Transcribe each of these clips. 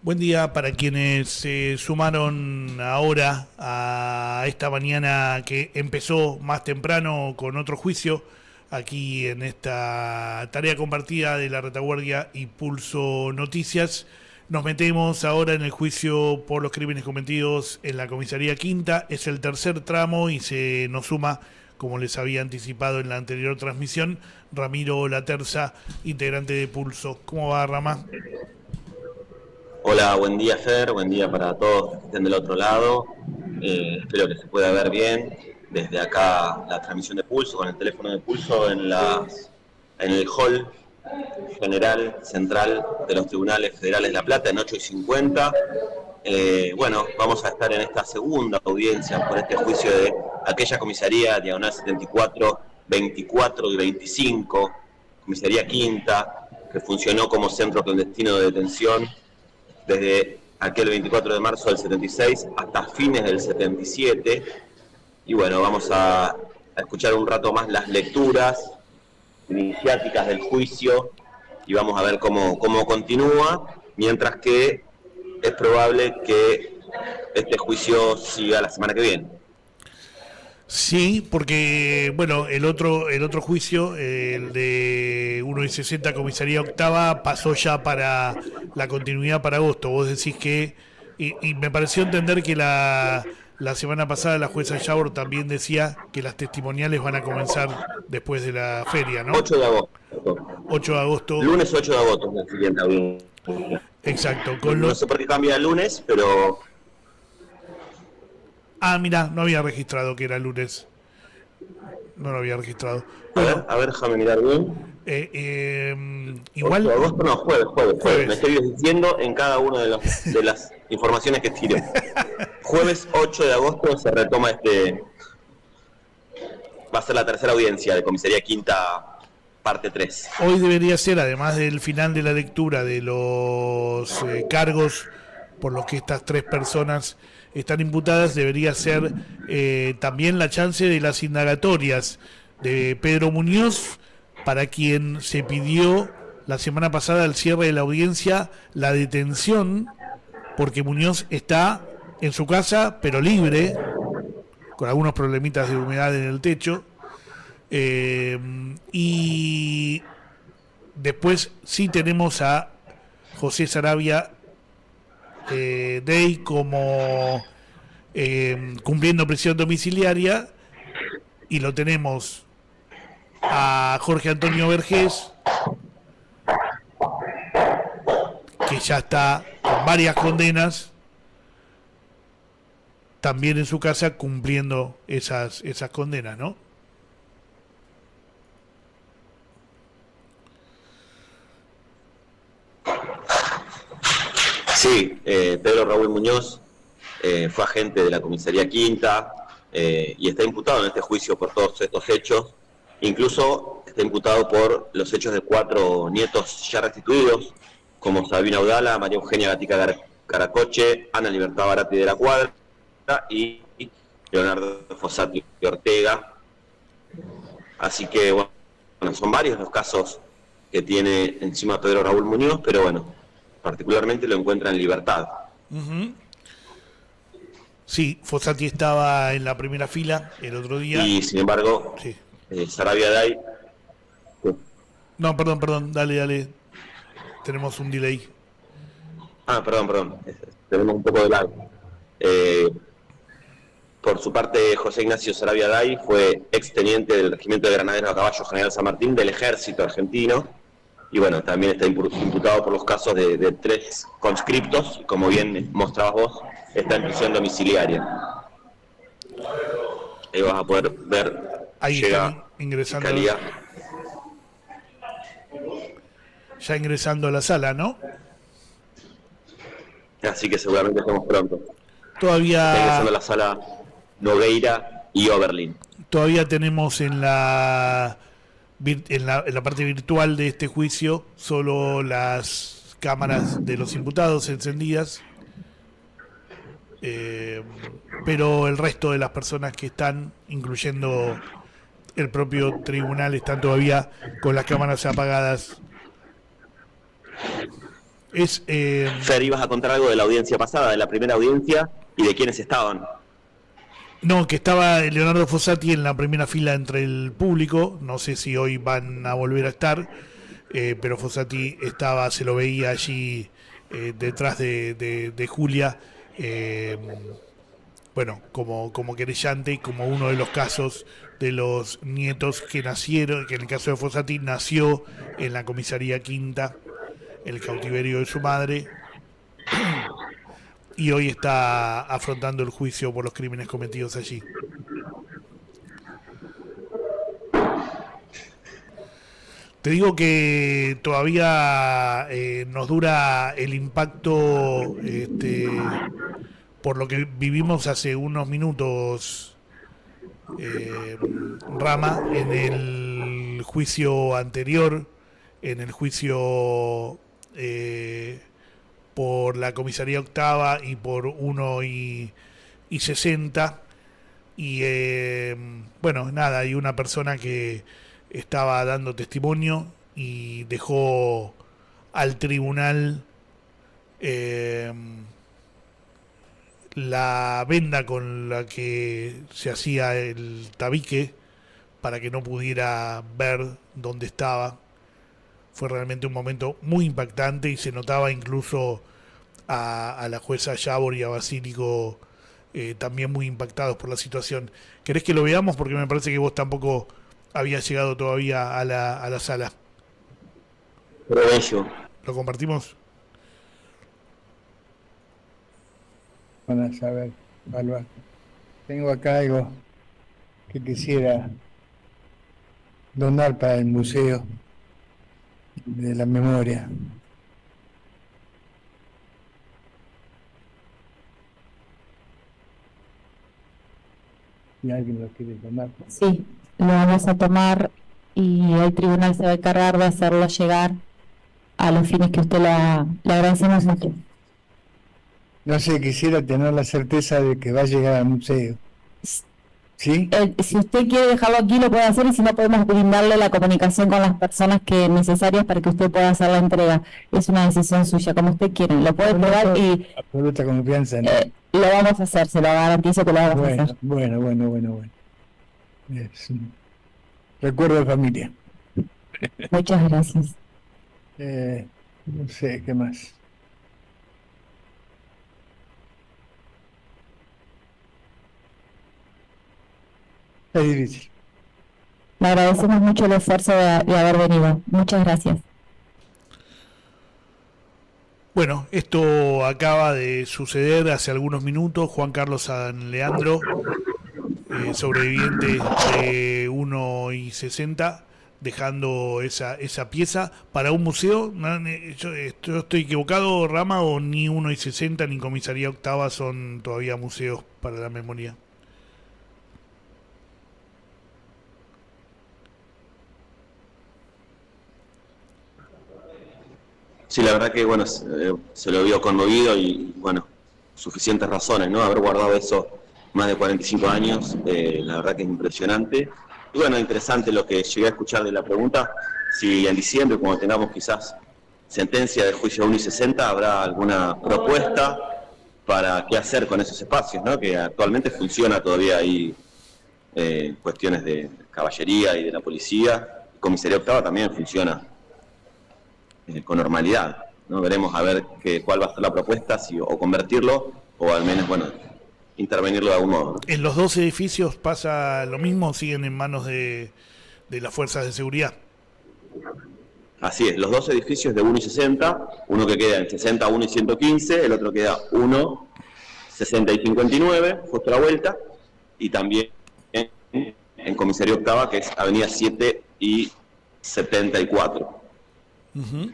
Buen día para quienes se sumaron ahora a esta mañana que empezó más temprano con otro juicio aquí en esta tarea compartida de la Retaguardia y Pulso Noticias. Nos metemos ahora en el juicio por los crímenes cometidos en la comisaría Quinta. Es el tercer tramo y se nos suma, como les había anticipado en la anterior transmisión, Ramiro Laterza, integrante de Pulso. ¿Cómo va, Rama? Hola, buen día Fer, buen día para todos que estén del otro lado. Espero que se pueda ver bien desde acá la transmisión de Pulso, con el teléfono de Pulso en el hall general central de los tribunales federales de La Plata en 8:50. Bueno, vamos a estar en esta segunda audiencia por este juicio de aquella comisaría diagonal 74, 24 y 25, comisaría Quinta, que funcionó como centro clandestino de detención desde aquel 24 de marzo del 76 hasta fines del 77. Y bueno, vamos a escuchar un rato más las lecturas iniciáticas del juicio y vamos a ver cómo continúa, mientras que es probable que este juicio siga la semana que viene. Sí, porque bueno, el otro juicio, el de 1/60 Comisaría Octava, pasó ya para la continuidad para agosto. Vos decís que, y me pareció entender que la semana pasada la jueza Yaur también decía que las testimoniales van a comenzar después de la feria, ¿no? 8 de agosto. 8 de agosto, Lunes 8 de agosto es la siguiente audiencia. exacto. No sé por qué cambia el lunes, pero... Ah, mira, no había registrado que era lunes. No lo había registrado. Bueno, A ver, déjame mirar bien. Igual... 8 de agosto, no, jueves. Me estoy diciendo en cada una de las informaciones que tire. Jueves 8 de agosto se retoma va a ser la tercera audiencia de Comisaría Quinta, parte 3. Hoy debería ser, además del final de la lectura de los cargos por los que estas tres personas están imputadas, debería ser también la chance de las indagatorias de Pedro Muñoz, para quien se pidió la semana pasada al cierre de la audiencia la detención, porque Muñoz está en su casa, pero libre, con algunos problemitas de humedad en el techo. Y después sí tenemos a José Sarabia Dey como cumpliendo prisión domiciliaria, y lo tenemos a Jorge Antonio Vergés, que ya está con varias condenas, también en su casa cumpliendo esas condenas, ¿no? Sí, Pedro Raúl Muñoz fue agente de la Comisaría Quinta y está imputado en este juicio por todos estos hechos. Incluso está imputado por los hechos de 4 nietos ya restituidos, como Sabina Audala, María Eugenia Gatica Caracoche, Ana Libertad Barati de la Cuadra y Leonardo Fossati Ortega. Así que bueno, son varios los casos que tiene encima Pedro Raúl Muñoz, pero bueno, particularmente lo encuentra en libertad. Uh-huh. Sí, Fossati estaba en la primera fila el otro día. Y sin embargo, sí. Sarabia Day... No, perdón, dale. Tenemos un delay. Perdón. Tenemos un poco de lag. Por su parte, José Ignacio Sarabia Day fue exteniente del Regimiento de Granaderos a Caballo General San Martín del Ejército Argentino. Y bueno, también está imputado por los casos de 3 conscriptos. Como bien mostrabas vos, está en prisión domiciliaria. Ahí vas a poder ver. Ahí llega ingresando. Fiscalía. Ya ingresando a la sala, ¿no? Así que seguramente estamos pronto. Todavía. Está ingresando a la sala Nogueira y Oberlin. Todavía tenemos en la parte virtual de este juicio solo las cámaras de los imputados encendidas, pero el resto de las personas que están, incluyendo el propio tribunal, están todavía con las cámaras apagadas. Es Fer, ibas a contar algo de la audiencia pasada, de la primera audiencia y de quiénes estaban. no, que estaba Leonardo Fossati en la primera fila entre el público. No sé si hoy van a volver a estar, pero Fossati estaba, se lo veía allí detrás de Julia. eh, bueno, como querellante y como uno de los casos de los nietos que nacieron, que en el caso de Fossati nació en la comisaría quinta, el cautiverio de su madre, y hoy está afrontando el juicio por los crímenes cometidos allí. Te digo que todavía nos dura el impacto por lo que vivimos hace unos minutos, Rama, en el juicio anterior, en el juicio por la comisaría octava y por 1 y 60. Y bueno, nada, hay una persona que estaba dando testimonio y dejó al tribunal eh, la venda con la que se hacía el tabique para que no pudiera ver dónde estaba. Fue realmente un momento muy impactante y se notaba incluso a la jueza Yábor y a Basílico también muy impactados por la situación. ¿Querés que lo veamos? Porque me parece que vos tampoco habías llegado todavía a la sala. Provecho. ¿Lo compartimos? Van a saber, evaluar. Tengo acá algo que quisiera donar para el Museo de la Memoria. Si alguien lo quiere tomar. Sí, lo vamos a tomar y el tribunal se va a encargar de hacerlo llegar a los fines que usted le agradecemos mucho. No sé, quisiera tener la certeza de que va a llegar al museo. ¿Sí? Si usted quiere dejarlo aquí, lo puede hacer, y si no, podemos brindarle la comunicación con las personas que necesarias para que usted pueda hacer la entrega. Es una decisión suya, como usted quiera. Lo puede probar y Absoluta confianza, ¿no? lo vamos a hacer, se lo garantizo que lo vamos a hacer. Bueno. Es un recuerdo de familia. Muchas gracias. No sé, ¿qué más? Es difícil. Le agradecemos mucho el esfuerzo de haber venido. Muchas gracias. Bueno, esto acaba de suceder hace algunos minutos. Juan Carlos San Leandro, sobreviviente de 1 y 60, dejando esa pieza para un museo. Yo estoy equivocado, Rama, o ni 1 y 60 ni comisaría octava son todavía museos para la memoria. Sí, la verdad que, bueno, se lo vio conmovido y, bueno, suficientes razones, ¿no? Haber guardado eso más de 45 años, la verdad que es impresionante. Y, bueno, interesante lo que llegué a escuchar de la pregunta, si en diciembre, cuando tengamos quizás sentencia de juicio 1 y 60, habrá alguna propuesta para qué hacer con esos espacios, ¿no? Que actualmente funciona todavía ahí, cuestiones de caballería y de la policía. Comisaría octava también funciona con normalidad, ¿no? Veremos a ver cuál va a ser la propuesta, si o convertirlo o al menos, bueno, intervenirlo de algún modo, ¿no? ¿En los dos edificios pasa lo mismo? ¿Siguen en manos de las fuerzas de seguridad? Así es, los dos edificios de 1 y 60, uno que queda en 60, 1 y 115, el otro queda 1, 60 y 59, justo a la vuelta, y también en comisaría octava, que es avenida 7 y 74. Uh-huh.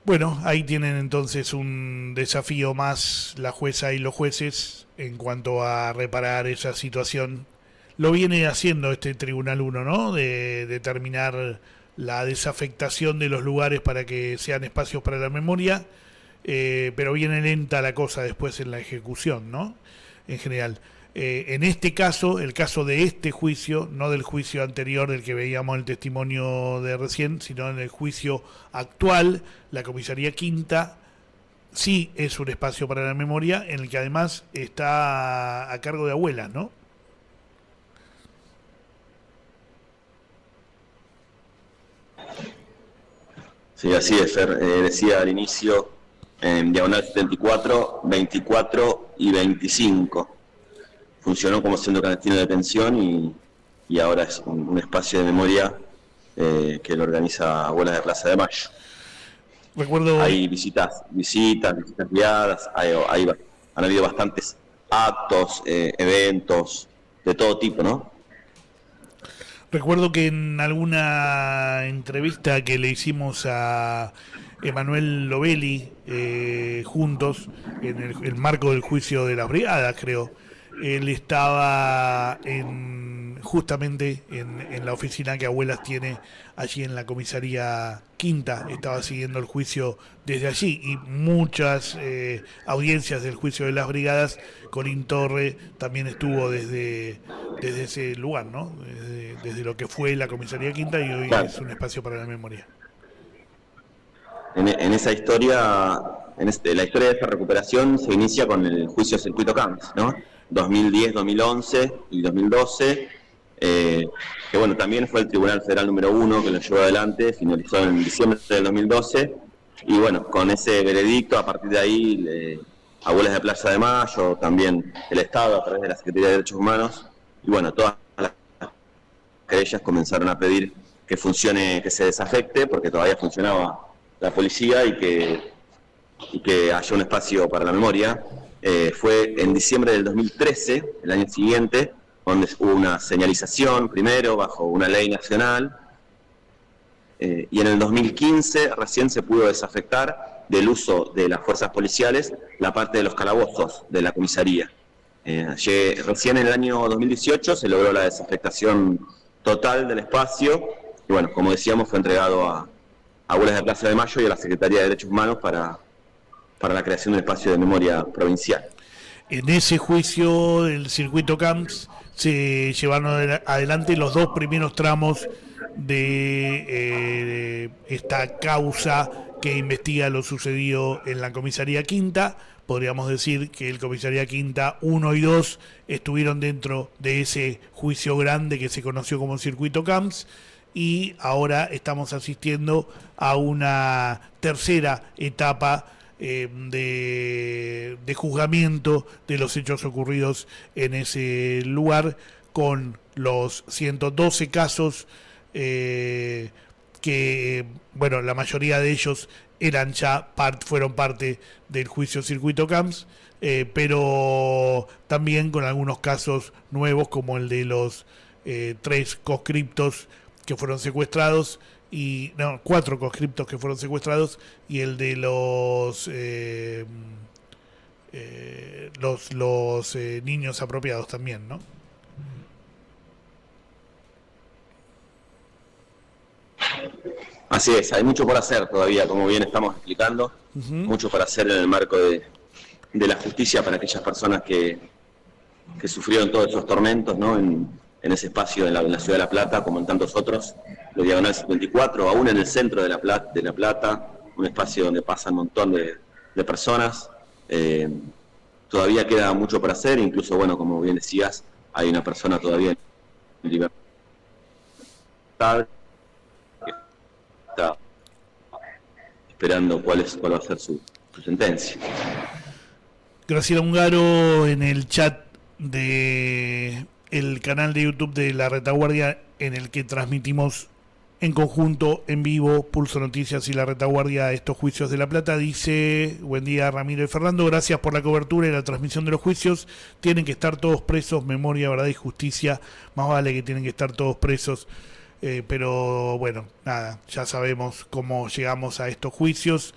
Bueno, ahí tienen entonces un desafío más la jueza y los jueces en cuanto a reparar esa situación. Lo viene haciendo este Tribunal 1, ¿no? De determinar la desafectación de los lugares para que sean espacios para la memoria, pero viene lenta la cosa después en la ejecución, ¿no? En general. En este caso, el caso de este juicio, no del juicio anterior del que veíamos el testimonio de recién, sino en el juicio actual, la comisaría quinta sí es un espacio para la memoria, en el que además está a cargo de abuelas, ¿no? Sí, así es, Fer. Decía al inicio, en diagonal 74, 24 y 25. Funcionó como centro clandestino de detención y ahora es un espacio de memoria que lo organiza Abuelas de Plaza de Mayo. Recuerdo... Hay visitas guiadas, han habido bastantes actos, eventos de todo tipo, ¿no? Recuerdo que en alguna entrevista que le hicimos a Emanuel Lovelli juntos, en el marco del juicio de las brigadas, creo, él estaba justamente en la oficina que Abuelas tiene allí en la comisaría quinta, estaba siguiendo el juicio desde allí, y muchas audiencias del juicio de las brigadas. Colín Torre también estuvo desde ese lugar, ¿no? Desde lo que fue la comisaría quinta, y hoy Claro. es un espacio para la memoria. En esa historia, la historia de esta recuperación se inicia con el juicio Circuito Camps, ¿no? 2010, 2011 y 2012, que bueno, también fue el Tribunal Federal número 1 que lo llevó adelante, finalizó en diciembre del 2012, y bueno, con ese veredicto, a partir de ahí, Abuelas de Plaza de Mayo, también el Estado a través de la Secretaría de Derechos Humanos, y bueno, todas las querellas comenzaron a pedir que funcione, que se desafecte, porque todavía funcionaba la policía, y que haya un espacio para la memoria. Fue en diciembre del 2013, el año siguiente, donde hubo una señalización, primero, bajo una ley nacional, y en el 2015 recién se pudo desafectar del uso de las fuerzas policiales la parte de los calabozos de la comisaría. Recién en el año 2018 se logró la desafectación total del espacio, y bueno, como decíamos, fue entregado a Abuelas de Plaza de Mayo y a la Secretaría de Derechos Humanos para la creación de un espacio de memoria provincial. En ese juicio del Circuito Camps se llevaron adelante los dos primeros tramos de esta causa que investiga lo sucedido en la comisaría quinta. Podríamos decir que el comisaría quinta 1 y 2 estuvieron dentro de ese juicio grande que se conoció como Circuito Camps, y ahora estamos asistiendo a una tercera etapa de juzgamiento de los hechos ocurridos en ese lugar, con los 112 casos que, bueno, la mayoría de ellos fueron parte del juicio Circuito Camps, pero también con algunos casos nuevos, como el de los 3 conscriptos que fueron secuestrados, y no, 4 conscriptos que fueron secuestrados, y el de los niños apropiados también, ¿no? Así es, hay mucho por hacer todavía, como bien estamos explicando, mucho por hacer en el marco de la justicia para aquellas personas que sufrieron todos esos tormentos, ¿no? En ese espacio en la ciudad de La Plata, como en tantos otros, los diagonal 54, aún en el centro de La Plata, un espacio donde pasan un montón de personas. Todavía queda mucho por hacer, incluso, bueno, como bien decías, hay una persona todavía en libertad que está esperando cuál va a ser su sentencia. Graciela Ungaro en el chat de el canal de YouTube de La Retaguardia, en el que transmitimos en conjunto, en vivo, Pulso Noticias y La Retaguardia, estos juicios de La Plata, dice: buen día, Ramiro y Fernando, gracias por la cobertura y la transmisión de los juicios. Tienen que estar todos presos, memoria, verdad y justicia. Más vale que tienen que estar todos presos, pero bueno, nada, ya sabemos cómo llegamos a estos juicios.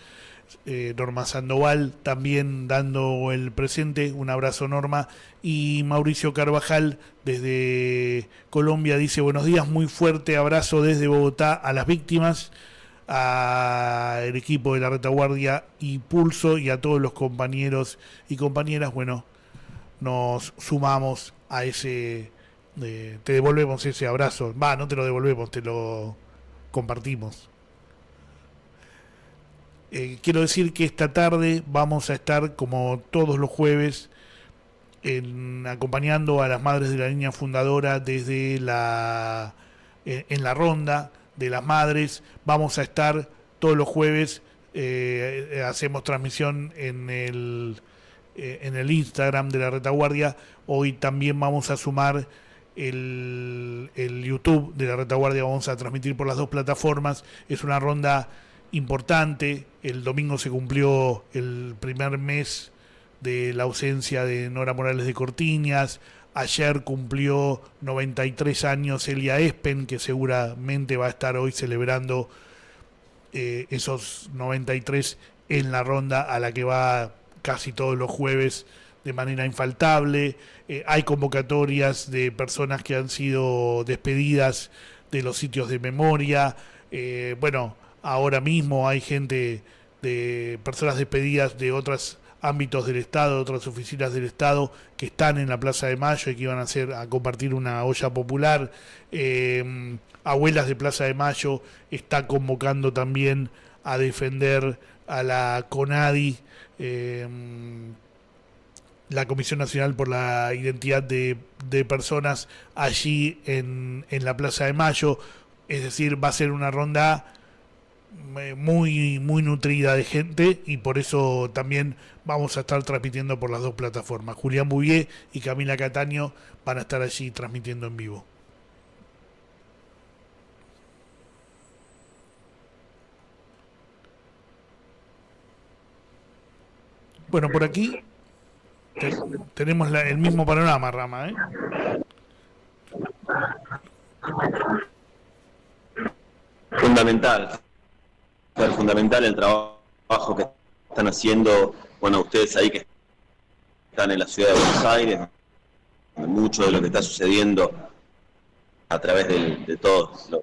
Norma Sandoval también dando el presente, un abrazo, Norma. Y Mauricio Carvajal desde Colombia dice: buenos días, muy fuerte abrazo desde Bogotá a las víctimas, al equipo de La Retaguardia y Pulso, y a todos los compañeros y compañeras. Bueno, nos sumamos a ese, te devolvemos ese abrazo. Va, no te lo devolvemos, te lo compartimos. Quiero decir que esta tarde vamos a estar, como todos los jueves, acompañando a las madres de la línea fundadora desde en la ronda de las madres. Vamos a estar todos los jueves, hacemos transmisión en el Instagram de la Retaguardia. Hoy también vamos a sumar el YouTube de la Retaguardia, vamos a transmitir por las dos plataformas. Es una ronda importante. El domingo se cumplió el primer mes de la ausencia de Nora Morales de Cortiñas. Ayer cumplió 93 años Elia Espen, que seguramente va a estar hoy celebrando esos 93 en la ronda a la que va casi todos los jueves de manera infaltable. Hay convocatorias de personas que han sido despedidas de los sitios de memoria. Bueno, ahora mismo hay gente de personas despedidas de otros ámbitos del Estado, de otras oficinas del Estado que están en la Plaza de Mayo y que iban a compartir una olla popular. Abuelas de Plaza de Mayo está convocando también a defender a la CONADI, la Comisión Nacional por la Identidad de Personas, allí en la Plaza de Mayo. Es decir, va a ser una ronda muy nutrida de gente, y por eso también vamos a estar transmitiendo por las dos plataformas. Julián Bouvier y Camila Cataño van a estar allí transmitiendo en vivo. Bueno, por aquí tenemos el mismo panorama, Rama, ¿eh? Fundamental el trabajo que están haciendo, bueno, ustedes ahí que están en la ciudad de Buenos Aires, mucho de lo que está sucediendo a través de todos los...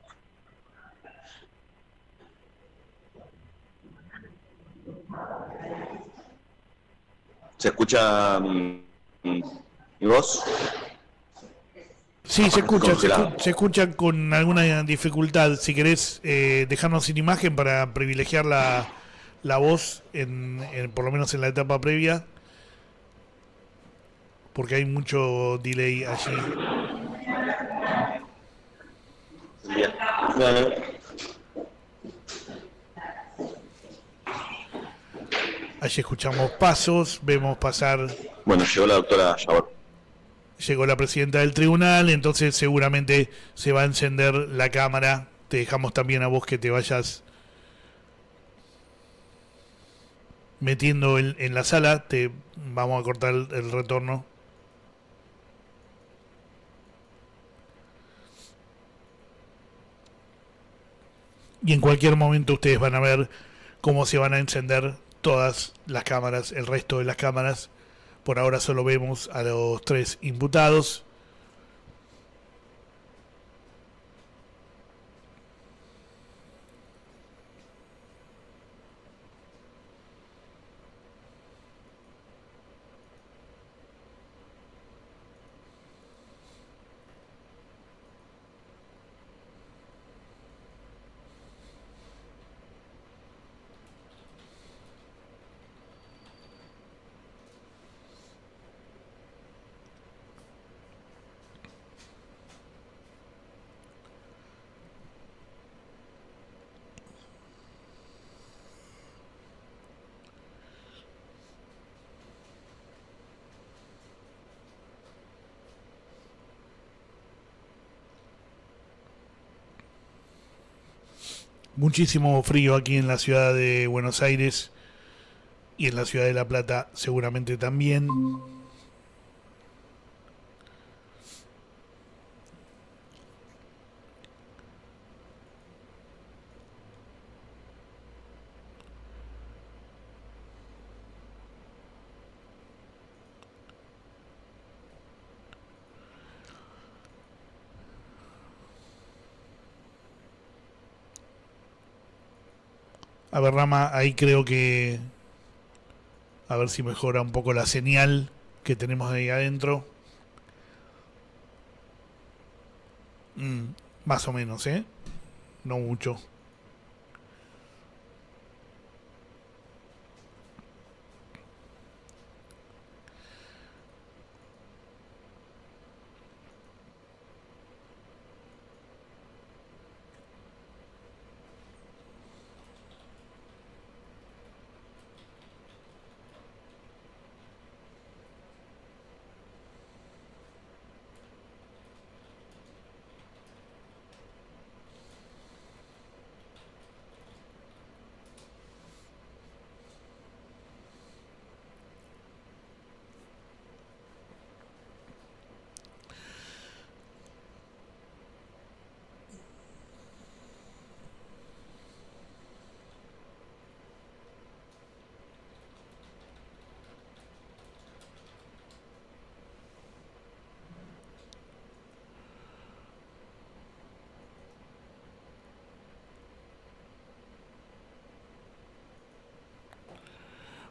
¿Se escucha mi voz? Sí, se escucha con alguna dificultad. Si querés dejarnos sin imagen para privilegiar la voz, por lo menos en la etapa previa, porque hay mucho delay allí. Bien. Allí escuchamos pasos, vemos pasar... Bueno, llegó la doctora Yabor. Llegó la presidenta del tribunal, entonces seguramente se va a encender la cámara. Te dejamos también a vos que te vayas metiendo en la sala. Te vamos a cortar el retorno. Y en cualquier momento ustedes van a ver cómo se van a encender todas las cámaras, el resto de las cámaras. Por ahora solo vemos a los 3 imputados. Muchísimo frío aquí en la ciudad de Buenos Aires y en la ciudad de La Plata seguramente también. A ver, Rama, ahí creo que... A ver si mejora un poco la señal, que tenemos ahí adentro. Más o menos, ¿eh? No mucho.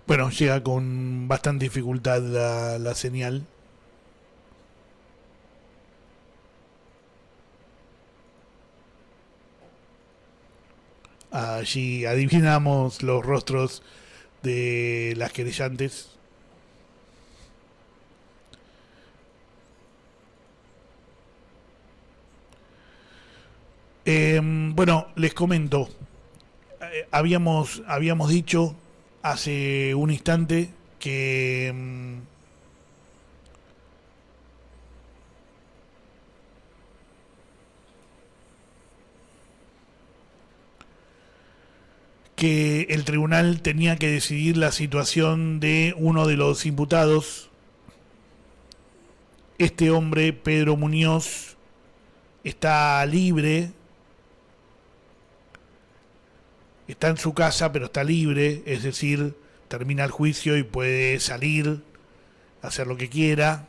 Bueno, llega con bastante dificultad la señal. Allí adivinamos los rostros de las querellantes. Bueno, les comento. Habíamos dicho hace un instante que el tribunal tenía que decidir la situación de uno de los imputados. Este hombre, Pedro Muñoz, está libre, está en su casa, pero está libre, es decir, termina el juicio y puede salir, hacer lo que quiera,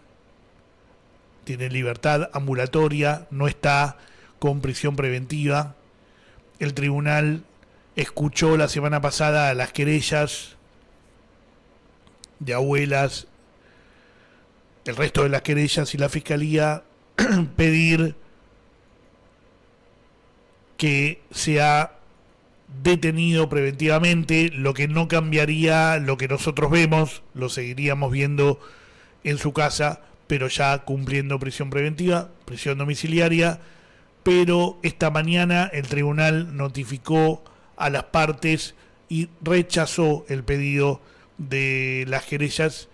tiene libertad ambulatoria, no está con prisión preventiva. El tribunal escuchó la semana pasada las querellas de abuelas, el resto de las querellas, y la fiscalía pedir que sea detenido preventivamente, lo que no cambiaría lo que nosotros vemos, lo seguiríamos viendo en su casa, pero ya cumpliendo prisión preventiva, prisión domiciliaria. Pero esta mañana el tribunal notificó a las partes y rechazó el pedido de las querellas.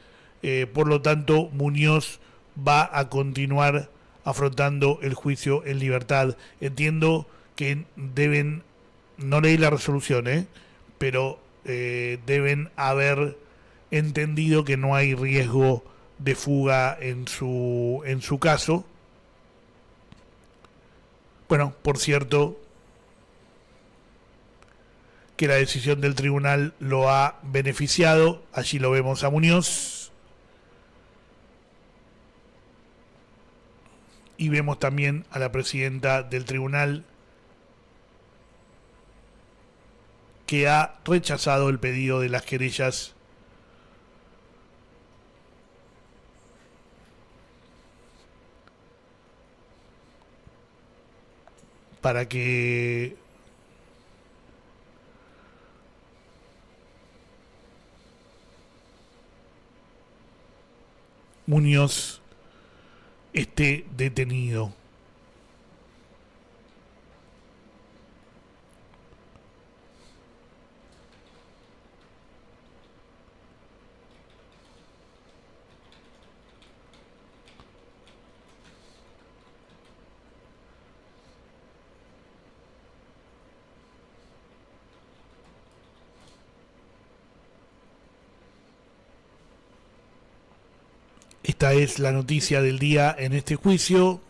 Por lo tanto, Muñoz va a continuar afrontando el juicio en libertad. Entiendo que deben, no leí la resolución, pero deben haber entendido que no hay riesgo de fuga en su caso. Bueno, por cierto, que la decisión del tribunal lo ha beneficiado. Allí lo vemos a Muñoz. Y vemos también a la presidenta del tribunal, que ha rechazado el pedido de las querellas para que Muñoz esté detenido. Esta es la noticia del día en este juicio.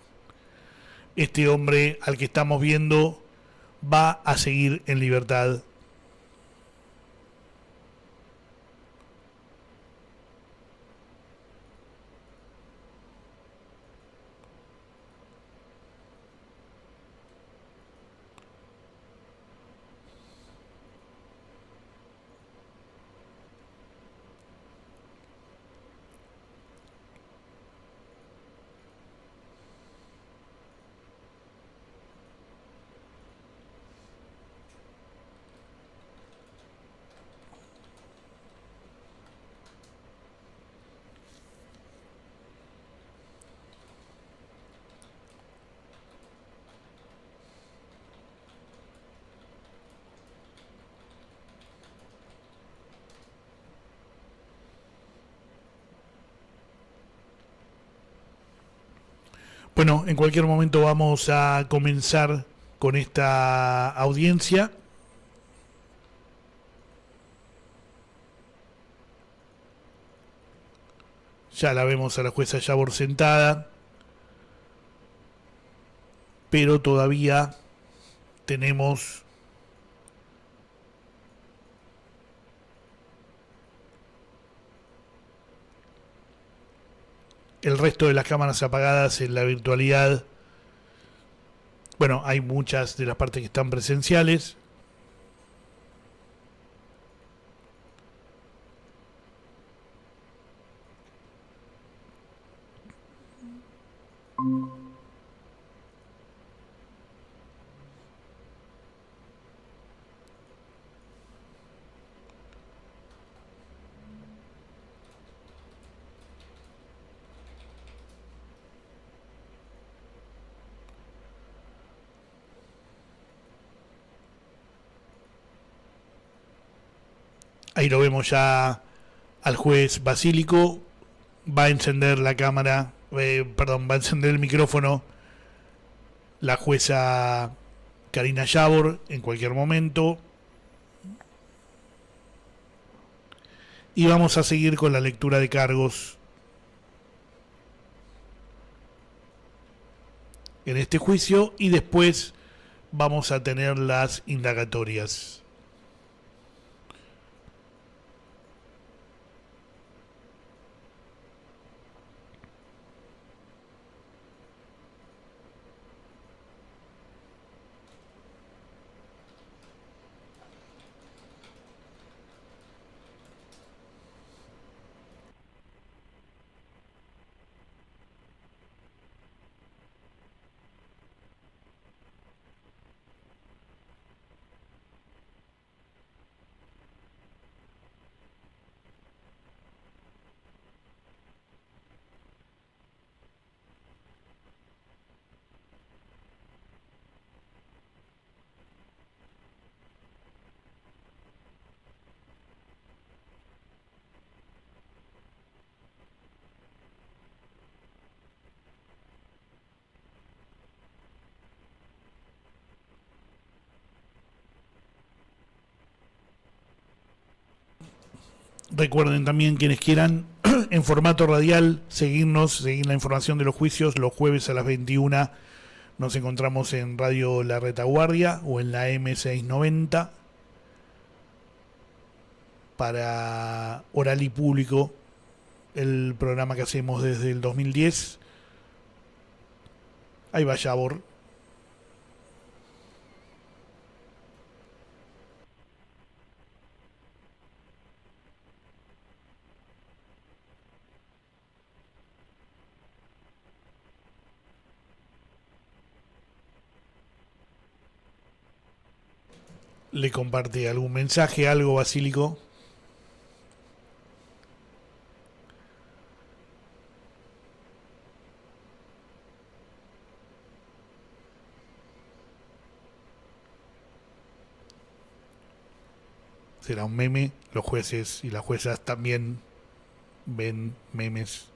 Este hombre al que estamos viendo va a seguir en libertad. Bueno, en cualquier momento vamos a comenzar con esta audiencia. Ya la vemos a la jueza Yabor sentada, pero todavía tenemos el resto de las cámaras apagadas en la virtualidad. Bueno, hay muchas de las partes que están presenciales. Ahí lo vemos ya al juez Basílico. Va a encender la cámara, va a encender el micrófono la jueza Karina Yabor en cualquier momento. Y vamos a seguir con la lectura de cargos en este juicio y después vamos a tener las indagatorias. Recuerden también, quienes quieran, en formato radial, seguirnos, seguir la información de los juicios. Los jueves a las 21 nos encontramos en Radio La Retaguardia o en la M690 para Oral y Público, el programa que hacemos desde el 2010. Ahí va Yabor. Le comparte algún mensaje, algo, Basílico. Será un meme. Los jueces y las juezas también ven memes.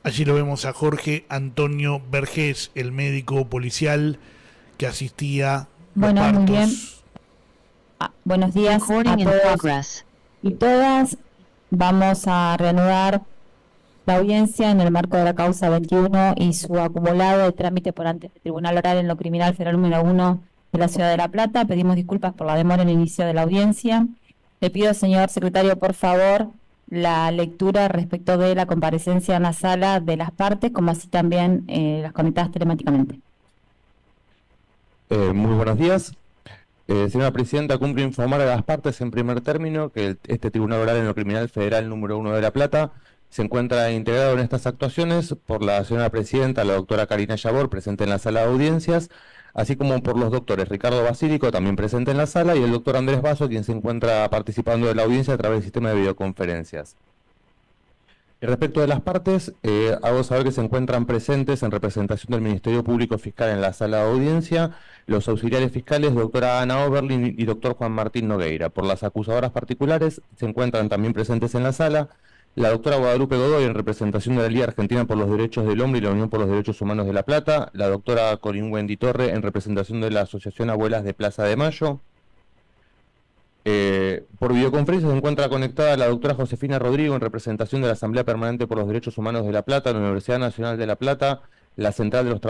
Allí lo vemos a Jorge Antonio Vergés, el médico policial que asistía. Bueno, muy bien. Buenos días a todos y todas. Vamos a reanudar la audiencia en el marco de la causa 21 y su acumulado de trámite por ante el Tribunal Oral en lo Criminal Federal número 1 de la Ciudad de La Plata. Pedimos disculpas por la demora en el inicio de la audiencia. Le pido, señor secretario, por favor, la lectura respecto de la comparecencia en la sala de las partes, como así también las conectadas telemáticamente. Muy buenos días. Señora Presidenta, cumplo informar a las partes en primer término que este Tribunal Oral en lo Criminal Federal número 1 de La Plata se encuentra integrado en estas actuaciones por la señora Presidenta, la doctora Karina Yabor, presente en la sala de audiencias, así como por los doctores Ricardo Basílico, también presente en la sala, y el doctor Andrés Basso, quien se encuentra participando de la audiencia a través del sistema de videoconferencias. Respecto de las partes, hago saber que se encuentran presentes en representación del Ministerio Público Fiscal en la sala de audiencia los auxiliares fiscales doctora Ana Oberlin y doctor Juan Martín Nogueira. Por las acusadoras particulares se encuentran también presentes en la sala la doctora Guadalupe Godoy en representación de la Liga Argentina por los Derechos del Hombre y la Unión por los Derechos Humanos de La Plata, la doctora Corín Wendy Torre en representación de la Asociación Abuelas de Plaza de Mayo. Por videoconferencia se encuentra conectada la doctora Josefina Rodrigo en representación de la Asamblea Permanente por los Derechos Humanos de La Plata, la Universidad Nacional de La Plata, la Central de los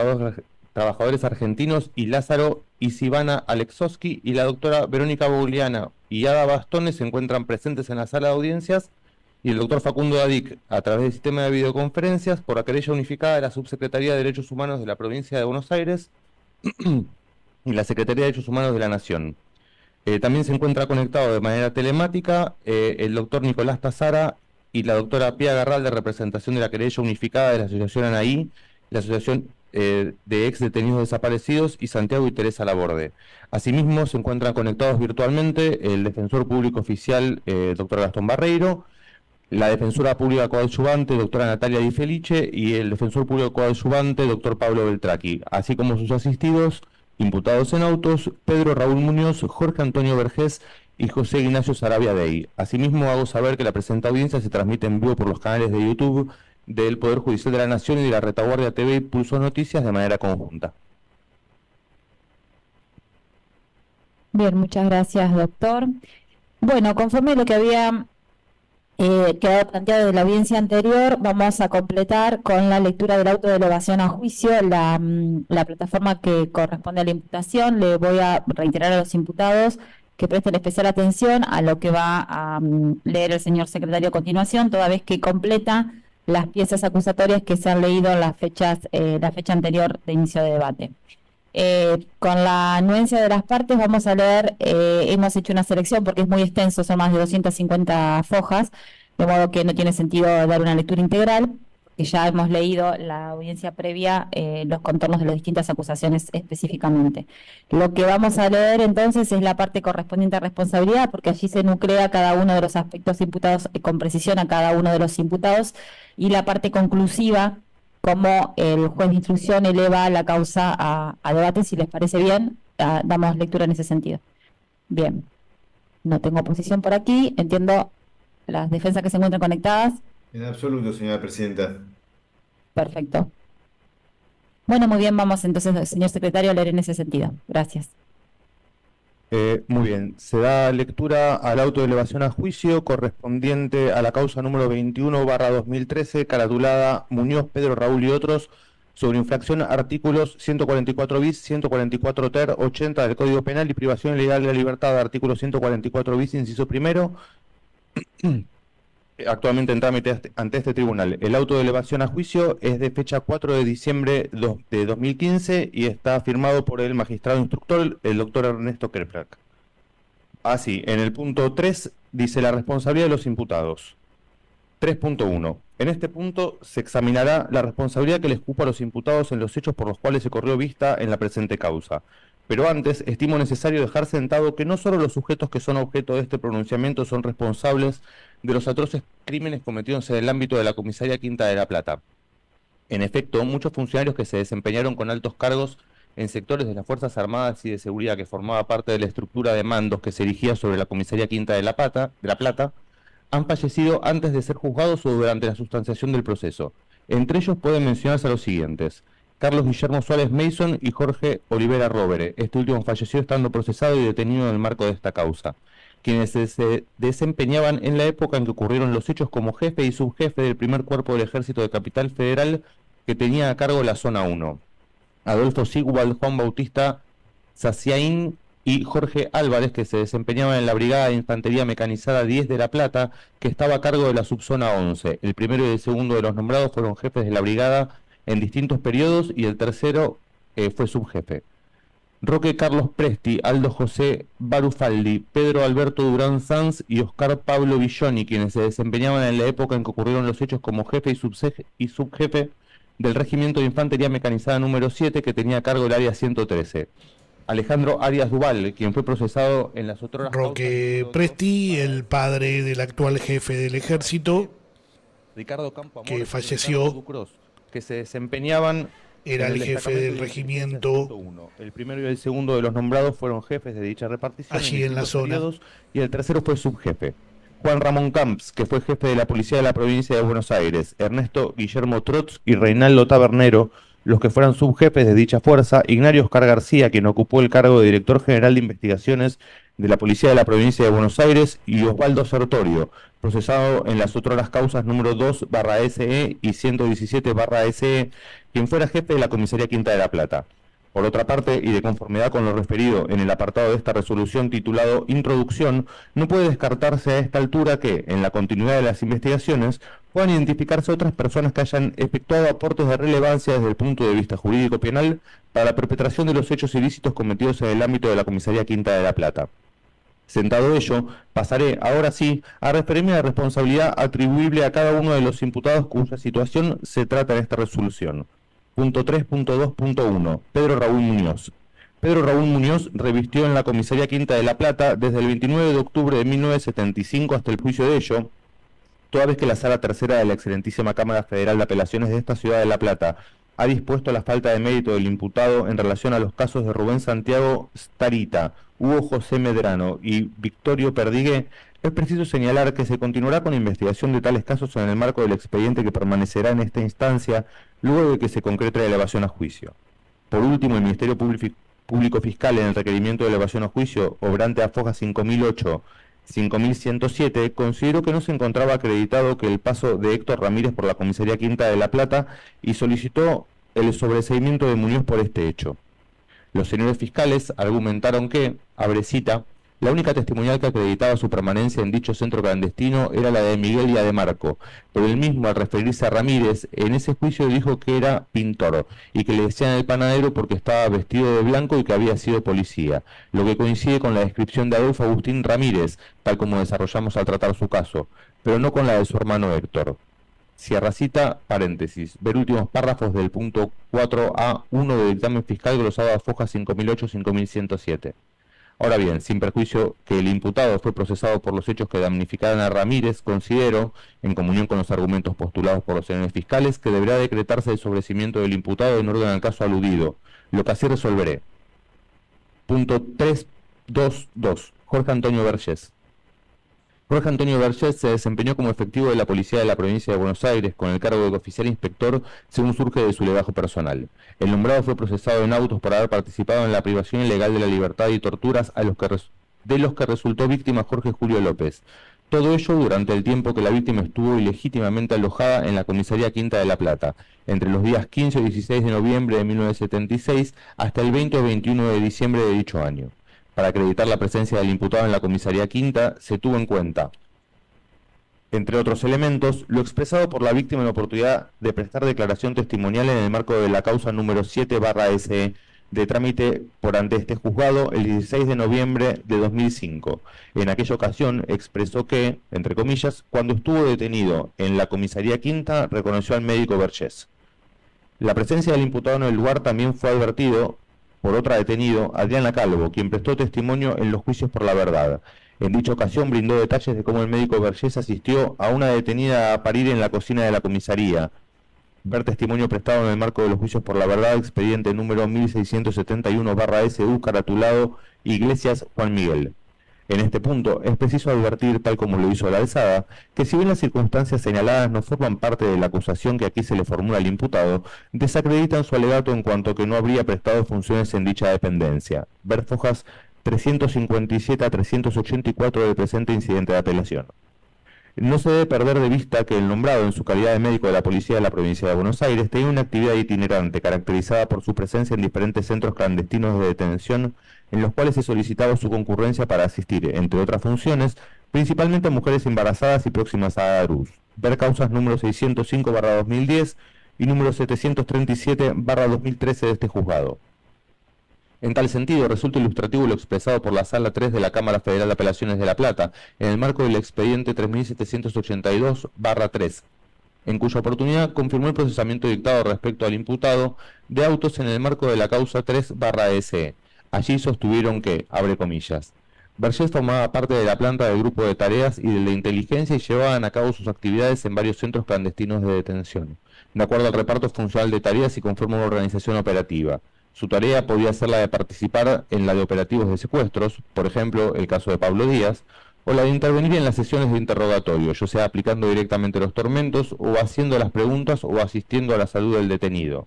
Trabajadores Argentinos y Lázaro Isivana Alexowski, y la doctora Verónica Bouliana y Ada Bastones se encuentran presentes en la sala de audiencias, y el doctor Facundo Dadic a través del sistema de videoconferencias por la querella unificada de la Subsecretaría de Derechos Humanos de la Provincia de Buenos Aires y la Secretaría de Derechos Humanos de la Nación. También se encuentra conectado de manera telemática el doctor Nicolás Tazara y la doctora Pía Garral de representación de la querella unificada de la Asociación Anaí, la Asociación de Ex Detenidos Desaparecidos y Santiago y Teresa Laborde. Asimismo se encuentran conectados virtualmente el defensor público oficial doctor Gastón Barreiro, la defensora pública coadyuvante doctora Natalia Di Felice y el defensor público coadyuvante doctor Pablo Beltraqui, así como sus asistidos imputados en autos, Pedro Raúl Muñoz, Jorge Antonio Vergés y José Ignacio Sarabia Dey. Asimismo, hago saber que la presente audiencia se transmite en vivo por los canales de YouTube del Poder Judicial de la Nación y de la Retaguardia TV y Pulso Noticias de manera conjunta. Bien, muchas gracias, doctor. Bueno, conforme a lo que había quedado planteado de la audiencia anterior, vamos a completar con la lectura del auto de elevación a juicio la plataforma que corresponde a la imputación. Le voy a reiterar a los imputados que presten especial atención a lo que va a leer el señor secretario a continuación, toda vez que completa las piezas acusatorias que se han leído en la fecha anterior de inicio de debate. Con la anuencia de las partes vamos a leer, hemos hecho una selección porque es muy extenso, son más de 250 fojas, de modo que no tiene sentido dar una lectura integral, que ya hemos leído la audiencia previa, los contornos de las distintas acusaciones específicamente. Lo que vamos a leer entonces es la parte correspondiente a responsabilidad, porque allí se nuclea cada uno de los aspectos imputados con precisión a cada uno de los imputados, y la parte conclusiva, como el juez de instrucción eleva la causa a debate. Si les parece bien, damos lectura en ese sentido. Bien, no tengo oposición por aquí, entiendo las defensas que se encuentran conectadas. En absoluto, señora presidenta. Perfecto. Bueno, muy bien, vamos entonces, señor secretario, a leer en ese sentido. Gracias. Muy bien, se da lectura al auto de elevación a juicio correspondiente a la causa número 21/2013, caratulada Muñoz, Pedro Raúl y otros, sobre infracción a artículos 144 bis, 144 ter, 80 del Código Penal y privación ilegal de la libertad, artículo 144 bis, inciso primero, actualmente en trámite ante este tribunal. El auto de elevación a juicio es de fecha 4 de diciembre de 2015 y está firmado por el magistrado instructor, el doctor Ernesto Kerfrak. Así, en el punto 3 dice la responsabilidad de los imputados. 3.1. En este punto se examinará la responsabilidad que les cupa a los imputados en los hechos por los cuales se corrió vista en la presente causa. Pero antes, estimo necesario dejar sentado que no solo los sujetos que son objeto de este pronunciamiento son responsables de los atroces crímenes cometidos en el ámbito de la Comisaría Quinta de La Plata. En efecto, muchos funcionarios que se desempeñaron con altos cargos en sectores de las Fuerzas Armadas y de Seguridad que formaba parte de la estructura de mandos que se erigía sobre la Comisaría Quinta de La Plata, han fallecido antes de ser juzgados o durante la sustanciación del proceso. Entre ellos pueden mencionarse a los siguientes: Carlos Guillermo Suárez Mason y Jorge Olivera Rovere. Este último falleció estando procesado y detenido en el marco de esta causa, quienes se desempeñaban en la época en que ocurrieron los hechos como jefe y subjefe del primer cuerpo del Ejército de Capital Federal, que tenía a cargo la Zona 1. Adolfo Sigwald, Juan Bautista Saciaín y Jorge Álvarez, que se desempeñaban en la Brigada de Infantería Mecanizada 10 de La Plata, que estaba a cargo de la subzona 11. El primero y el segundo de los nombrados fueron jefes de la brigada en distintos periodos y el tercero fue subjefe. Roque Carlos Presti, Aldo José Barufaldi, Pedro Alberto Durán Sanz y Oscar Pablo Villoni, quienes se desempeñaban en la época en que ocurrieron los hechos como jefe y subjefe del Regimiento de Infantería Mecanizada número 7, que tenía a cargo el área 113. Alejandro Arias Duval, quien fue procesado en las otras Roque Presti, el padre del actual jefe del ejército. Ricardo Campo Amor, que falleció, Ducros, que se desempeñaban... Era el jefe del regimiento. El primero y el segundo de los nombrados fueron jefes de dicha repartición allí en la zona. Y el tercero fue subjefe. Juan Ramón Camps, que fue jefe de la policía de la provincia de Buenos Aires. Ernesto Guillermo Trotz y Reinaldo Tabernero, los que fueran subjefes de dicha fuerza. Ignacio Oscar García, quien ocupó el cargo de director general de investigaciones de la policía de la provincia de Buenos Aires. Y Osvaldo Sertorio, procesado en las otras causas número 2/SE y 117/SE, quien fuera jefe de la comisaría Quinta de la Plata. Por otra parte, y de conformidad con lo referido en el apartado de esta resolución titulado Introducción, no puede descartarse a esta altura que, en la continuidad de las investigaciones, puedan identificarse otras personas que hayan efectuado aportes de relevancia desde el punto de vista jurídico penal para la perpetración de los hechos ilícitos cometidos en el ámbito de la comisaría Quinta de la Plata. Sentado ello, pasaré, ahora sí, a referirme a la responsabilidad atribuible a cada uno de los imputados cuya situación se trata en esta resolución. Punto 3.2.1. Pedro Raúl Muñoz. Pedro Raúl Muñoz revistió en la comisaría Quinta de la Plata desde el 29 de octubre de 1975 hasta el juicio de ello, toda vez que la Sala Tercera de la excelentísima Cámara Federal de Apelaciones de esta ciudad de La Plata ha dispuesto la falta de mérito del imputado en relación a los casos de Rubén Santiago Starita, Hugo José Medrano y Victorio Perdigué. Es preciso señalar que se continuará con investigación de tales casos en el marco del expediente que permanecerá en esta instancia luego de que se concrete la elevación a juicio. Por último, el Ministerio Público Fiscal, en el requerimiento de elevación a juicio obrante a foja 5008-5107, consideró que no se encontraba acreditado que el paso de Héctor Ramírez por la comisaría Quinta de la Plata y solicitó el sobreseimiento de Muñoz por este hecho. Los señores fiscales argumentaron que, abre cita, la única testimonial que acreditaba su permanencia en dicho centro clandestino era la de Miguel Díaz de Marco, pero él mismo, al referirse a Ramírez, en ese juicio dijo que era pintor y que le decían el panadero porque estaba vestido de blanco y que había sido policía, lo que coincide con la descripción de Adolfo Agustín Ramírez, tal como desarrollamos al tratar su caso, pero no con la de su hermano Héctor. Cierra cita, paréntesis, ver últimos párrafos del punto 4A1 del dictamen fiscal glosado a foja 5008-5107. Ahora bien, sin perjuicio que el imputado fue procesado por los hechos que damnificaron a Ramírez, considero, en comunión con los argumentos postulados por los señores fiscales, que deberá decretarse el sobreseimiento del imputado en orden al caso aludido, lo que así resolveré. Punto 3.2.2. Jorge Antonio Vergés. Jorge Antonio Vergés se desempeñó como efectivo de la Policía de la Provincia de Buenos Aires con el cargo de oficial inspector según surge de su legajo personal. El nombrado fue procesado en autos por haber participado en la privación ilegal de la libertad y torturas de los que resultó víctima Jorge Julio López. Todo ello durante el tiempo que la víctima estuvo ilegítimamente alojada en la comisaría Quinta de la Plata, entre los días 15 y 16 de noviembre de 1976 hasta el 20 o 21 de diciembre de dicho año. Para acreditar la presencia del imputado en la comisaría Quinta, se tuvo en cuenta, entre otros elementos, lo expresado por la víctima en la oportunidad de prestar declaración testimonial en el marco de la causa número 7/SE de trámite por ante este juzgado el 16 de noviembre de 2005. En aquella ocasión expresó que, entre comillas, cuando estuvo detenido en la comisaría Quinta, reconoció al médico Vergés. La presencia del imputado en el lugar también fue advertido por otra detenido, Adriana Calvo, quien prestó testimonio en los juicios por la verdad. En dicha ocasión brindó detalles de cómo el médico Vergés asistió a una detenida a parir en la cocina de la comisaría. Ver testimonio prestado en el marco de los juicios por la verdad, expediente número 1671/SU, caratulado Iglesias Juan Miguel. En este punto, es preciso advertir, tal como lo hizo la alzada, que si bien las circunstancias señaladas no forman parte de la acusación que aquí se le formula al imputado, desacreditan su alegato en cuanto que no habría prestado funciones en dicha dependencia. Ver fojas 357 a 384 del presente incidente de apelación. No se debe perder de vista que el nombrado en su calidad de médico de la Policía de la Provincia de Buenos Aires tenía una actividad itinerante caracterizada por su presencia en diferentes centros clandestinos de detención en los cuales se solicitaba su concurrencia para asistir, entre otras funciones, principalmente a mujeres embarazadas y próximas a dar a luz. Ver causas número 605/2010 y número 737/2013 de este juzgado. En tal sentido, resulta ilustrativo lo expresado por la Sala 3 de la Cámara Federal de Apelaciones de La Plata, en el marco del expediente 3782/3, en cuya oportunidad confirmó el procesamiento dictado respecto al imputado de autos en el marco de la causa 3/SE. Allí sostuvieron que, abre comillas, Vergés formaba parte de la planta del grupo de tareas y de la inteligencia y llevaban a cabo sus actividades en varios centros clandestinos de detención, de acuerdo al reparto funcional de tareas y conforme a una organización operativa. Su tarea podía ser la de participar en la de operativos de secuestros, por ejemplo, el caso de Pablo Díaz, o la de intervenir en las sesiones de interrogatorio, ya sea aplicando directamente los tormentos, o haciendo las preguntas, o asistiendo a la salud del detenido.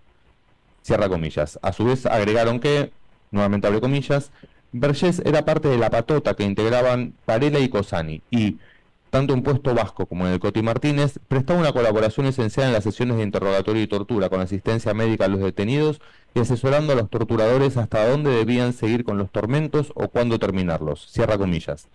Cierra comillas. A su vez agregaron que, nuevamente abre comillas, Vergés era parte de la patota que integraban Varela y Cosani, y, tanto en Puesto Vasco como en el Coti Martínez, prestaba una colaboración esencial en las sesiones de interrogatorio y tortura, con asistencia médica a los detenidos y asesorando a los torturadores hasta dónde debían seguir con los tormentos o cuándo terminarlos. Cierra comillas.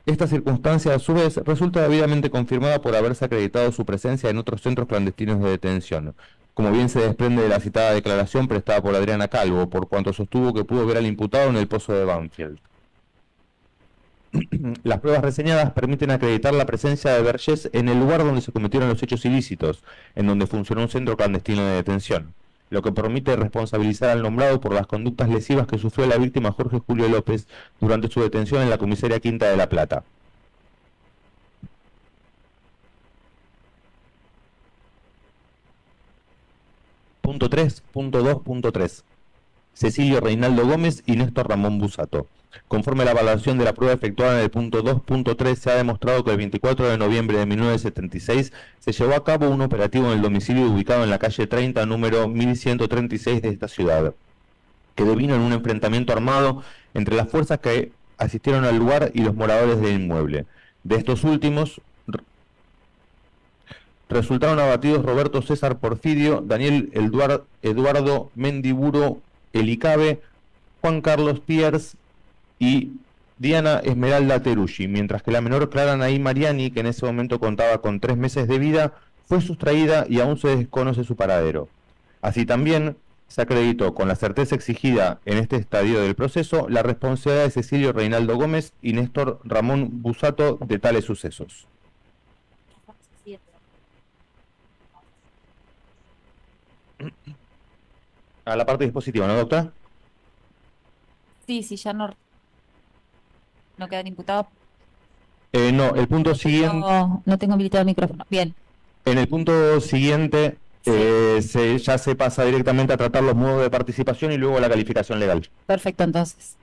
Esta circunstancia, a su vez, resulta debidamente confirmada por haberse acreditado su presencia en otros centros clandestinos de detención, como bien se desprende de la citada declaración prestada por Adriana Calvo, por cuanto sostuvo que pudo ver al imputado en el pozo de Banfield. Las pruebas reseñadas permiten acreditar la presencia de Vergés en el lugar donde se cometieron los hechos ilícitos, en donde funcionó un centro clandestino de detención, lo que permite responsabilizar al nombrado por las conductas lesivas que sufrió la víctima Jorge Julio López durante su detención en la comisaría Quinta de La Plata. Punto 3.2.3. Cecilio Reinaldo Gómez y Néstor Ramón Busato. Conforme a la evaluación de la prueba efectuada en el punto 2.3, se ha demostrado que el 24 de noviembre de 1976 se llevó a cabo un operativo en el domicilio ubicado en la calle 30, número 1136 de esta ciudad, que devino en un enfrentamiento armado entre las fuerzas que asistieron al lugar y los moradores del inmueble. De estos últimos, resultaron abatidos Roberto César Porfirio, Daniel Eduardo Mendiburo Elicabe, Juan Carlos Piers y Diana Esmeralda Teruggi, mientras que la menor Clara Naí Mariani, que en ese momento contaba con 3 meses de vida, fue sustraída y aún se desconoce su paradero. Así también se acreditó con la certeza exigida en este estadio del proceso la responsabilidad de Cecilio Reinaldo Gómez y Néstor Ramón Busato de tales sucesos. A la parte dispositiva, ¿no, doctora? Sí, ya no quedan imputados. No, el punto siguiente... No tengo habilitado el micrófono. Bien. En el punto siguiente ya se pasa directamente a tratar los modos de participación y luego la calificación legal. Perfecto, entonces.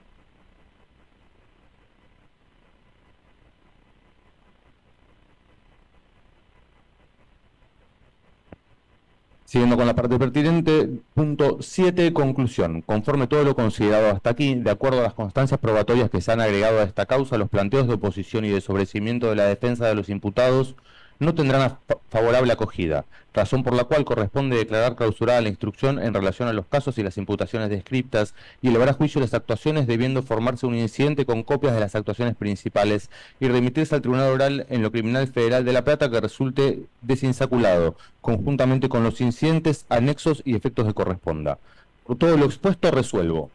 Siguiendo con la parte pertinente, punto 7, conclusión. Conforme todo lo considerado hasta aquí, de acuerdo a las constancias probatorias que se han agregado a esta causa, los planteos de oposición y de sobreseimiento de la defensa de los imputados no tendrán favorable acogida, razón por la cual corresponde declarar clausurada la instrucción en relación a los casos y las imputaciones descriptas y elevar a juicio las actuaciones, debiendo formarse un incidente con copias de las actuaciones principales y remitirse al Tribunal Oral en lo Criminal Federal de La Plata que resulte desinsaculado, conjuntamente con los incidentes, anexos y efectos que corresponda. Por todo lo expuesto, resuelvo.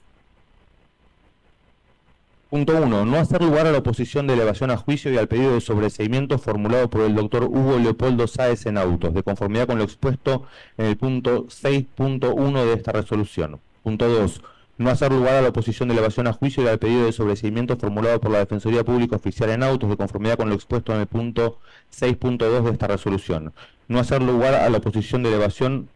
Punto 1. No hacer lugar a la oposición de elevación a juicio y al pedido de sobreseimiento formulado por el doctor Hugo Leopoldo Sáez en autos, de conformidad con lo expuesto en el punto 6.1 de esta resolución. Punto 2. No hacer lugar a la oposición de elevación a juicio y al pedido de sobreseimiento formulado por la Defensoría Pública Oficial en autos, de conformidad con lo expuesto en el punto 6.2 de esta resolución. No hacer lugar a la oposición de elevación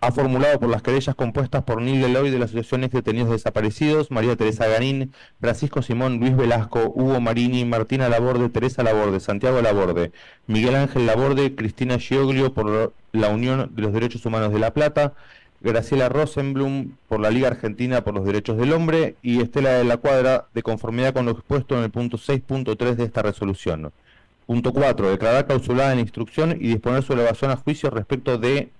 ha formulado por las querellas compuestas por Nil Leloy de la Asociación Ex Detenidos Desaparecidos, María Teresa Garín, Francisco Simón, Luis Velasco, Hugo Marini, Martina Laborde, Teresa Laborde, Santiago Laborde, Miguel Ángel Laborde, Cristina Gioglio por la Unión de los Derechos Humanos de La Plata, Graciela Rosenblum por la Liga Argentina por los Derechos del Hombre y Estela de la Cuadra, de conformidad con lo expuesto en el punto 6.3 de esta resolución. Punto 4. Declarar clausurada en la instrucción y disponer su elevación a juicio respecto de...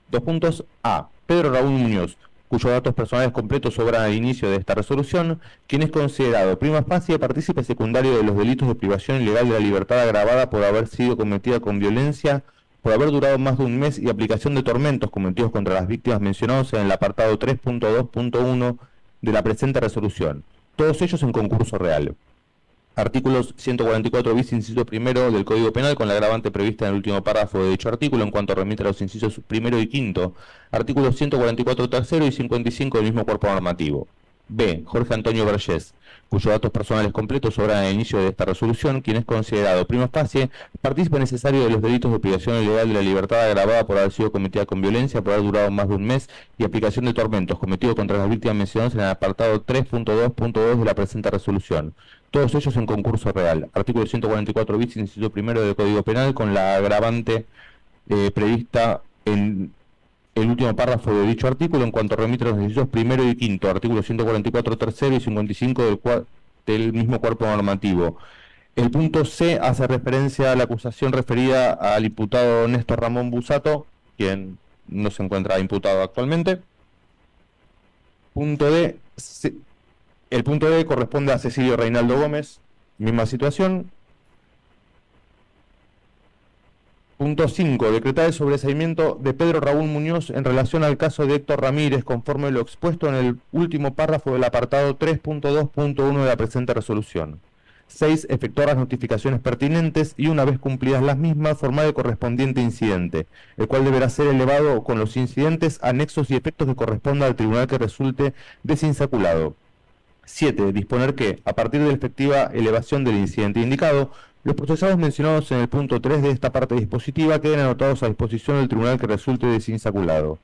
2 puntos. A. Pedro Raúl Muñoz, cuyos datos personales completos sobran al inicio de esta resolución, quien es considerado prima facie partícipe secundario de los delitos de privación ilegal de la libertad agravada por haber sido cometida con violencia, por haber durado más de un mes y aplicación de tormentos cometidos contra las víctimas mencionados en el apartado 3.2.1 de la presente resolución, todos ellos en concurso real. Artículos 144 bis inciso primero del Código Penal con la agravante prevista en el último párrafo de dicho artículo en cuanto remite a los incisos primero y quinto, artículos 144 tercero y 55 del mismo cuerpo normativo. B. Jorge Antonio Vergés, cuyos datos personales completos sobran al inicio de esta resolución, quien es considerado prima facie partícipe necesario de los delitos de privación ilegal de la libertad agravada por haber sido cometida con violencia, por haber durado más de un mes y aplicación de tormentos cometidos contra las víctimas mencionadas en el apartado 3.2.2 de la presente resolución. Todos ellos en concurso real. Artículo 144 bis, inciso primero del Código Penal, con la agravante prevista en el último párrafo de dicho artículo en cuanto remite a los incisos primero y quinto, artículo 144 tercero y 55 del mismo cuerpo normativo. El punto C hace referencia a la acusación referida al imputado Néstor Ramón Busato, quien no se encuentra imputado actualmente. Punto D, el punto D corresponde a Cecilio Reinaldo Gómez, misma situación. Punto 5. Decretar el sobreseimiento de Pedro Raúl Muñoz en relación al caso de Héctor Ramírez, conforme lo expuesto en el último párrafo del apartado 3.2.1 de la presente resolución. 6. Efectuar las notificaciones pertinentes y, una vez cumplidas las mismas, formar el correspondiente incidente, el cual deberá ser elevado con los incidentes, anexos y efectos que corresponda al tribunal que resulte desinsaculado. 7. Disponer que, a partir de la efectiva elevación del incidente indicado, los procesados mencionados en el punto 3 de esta parte dispositiva queden anotados a disposición del tribunal que resulte desinsaculado.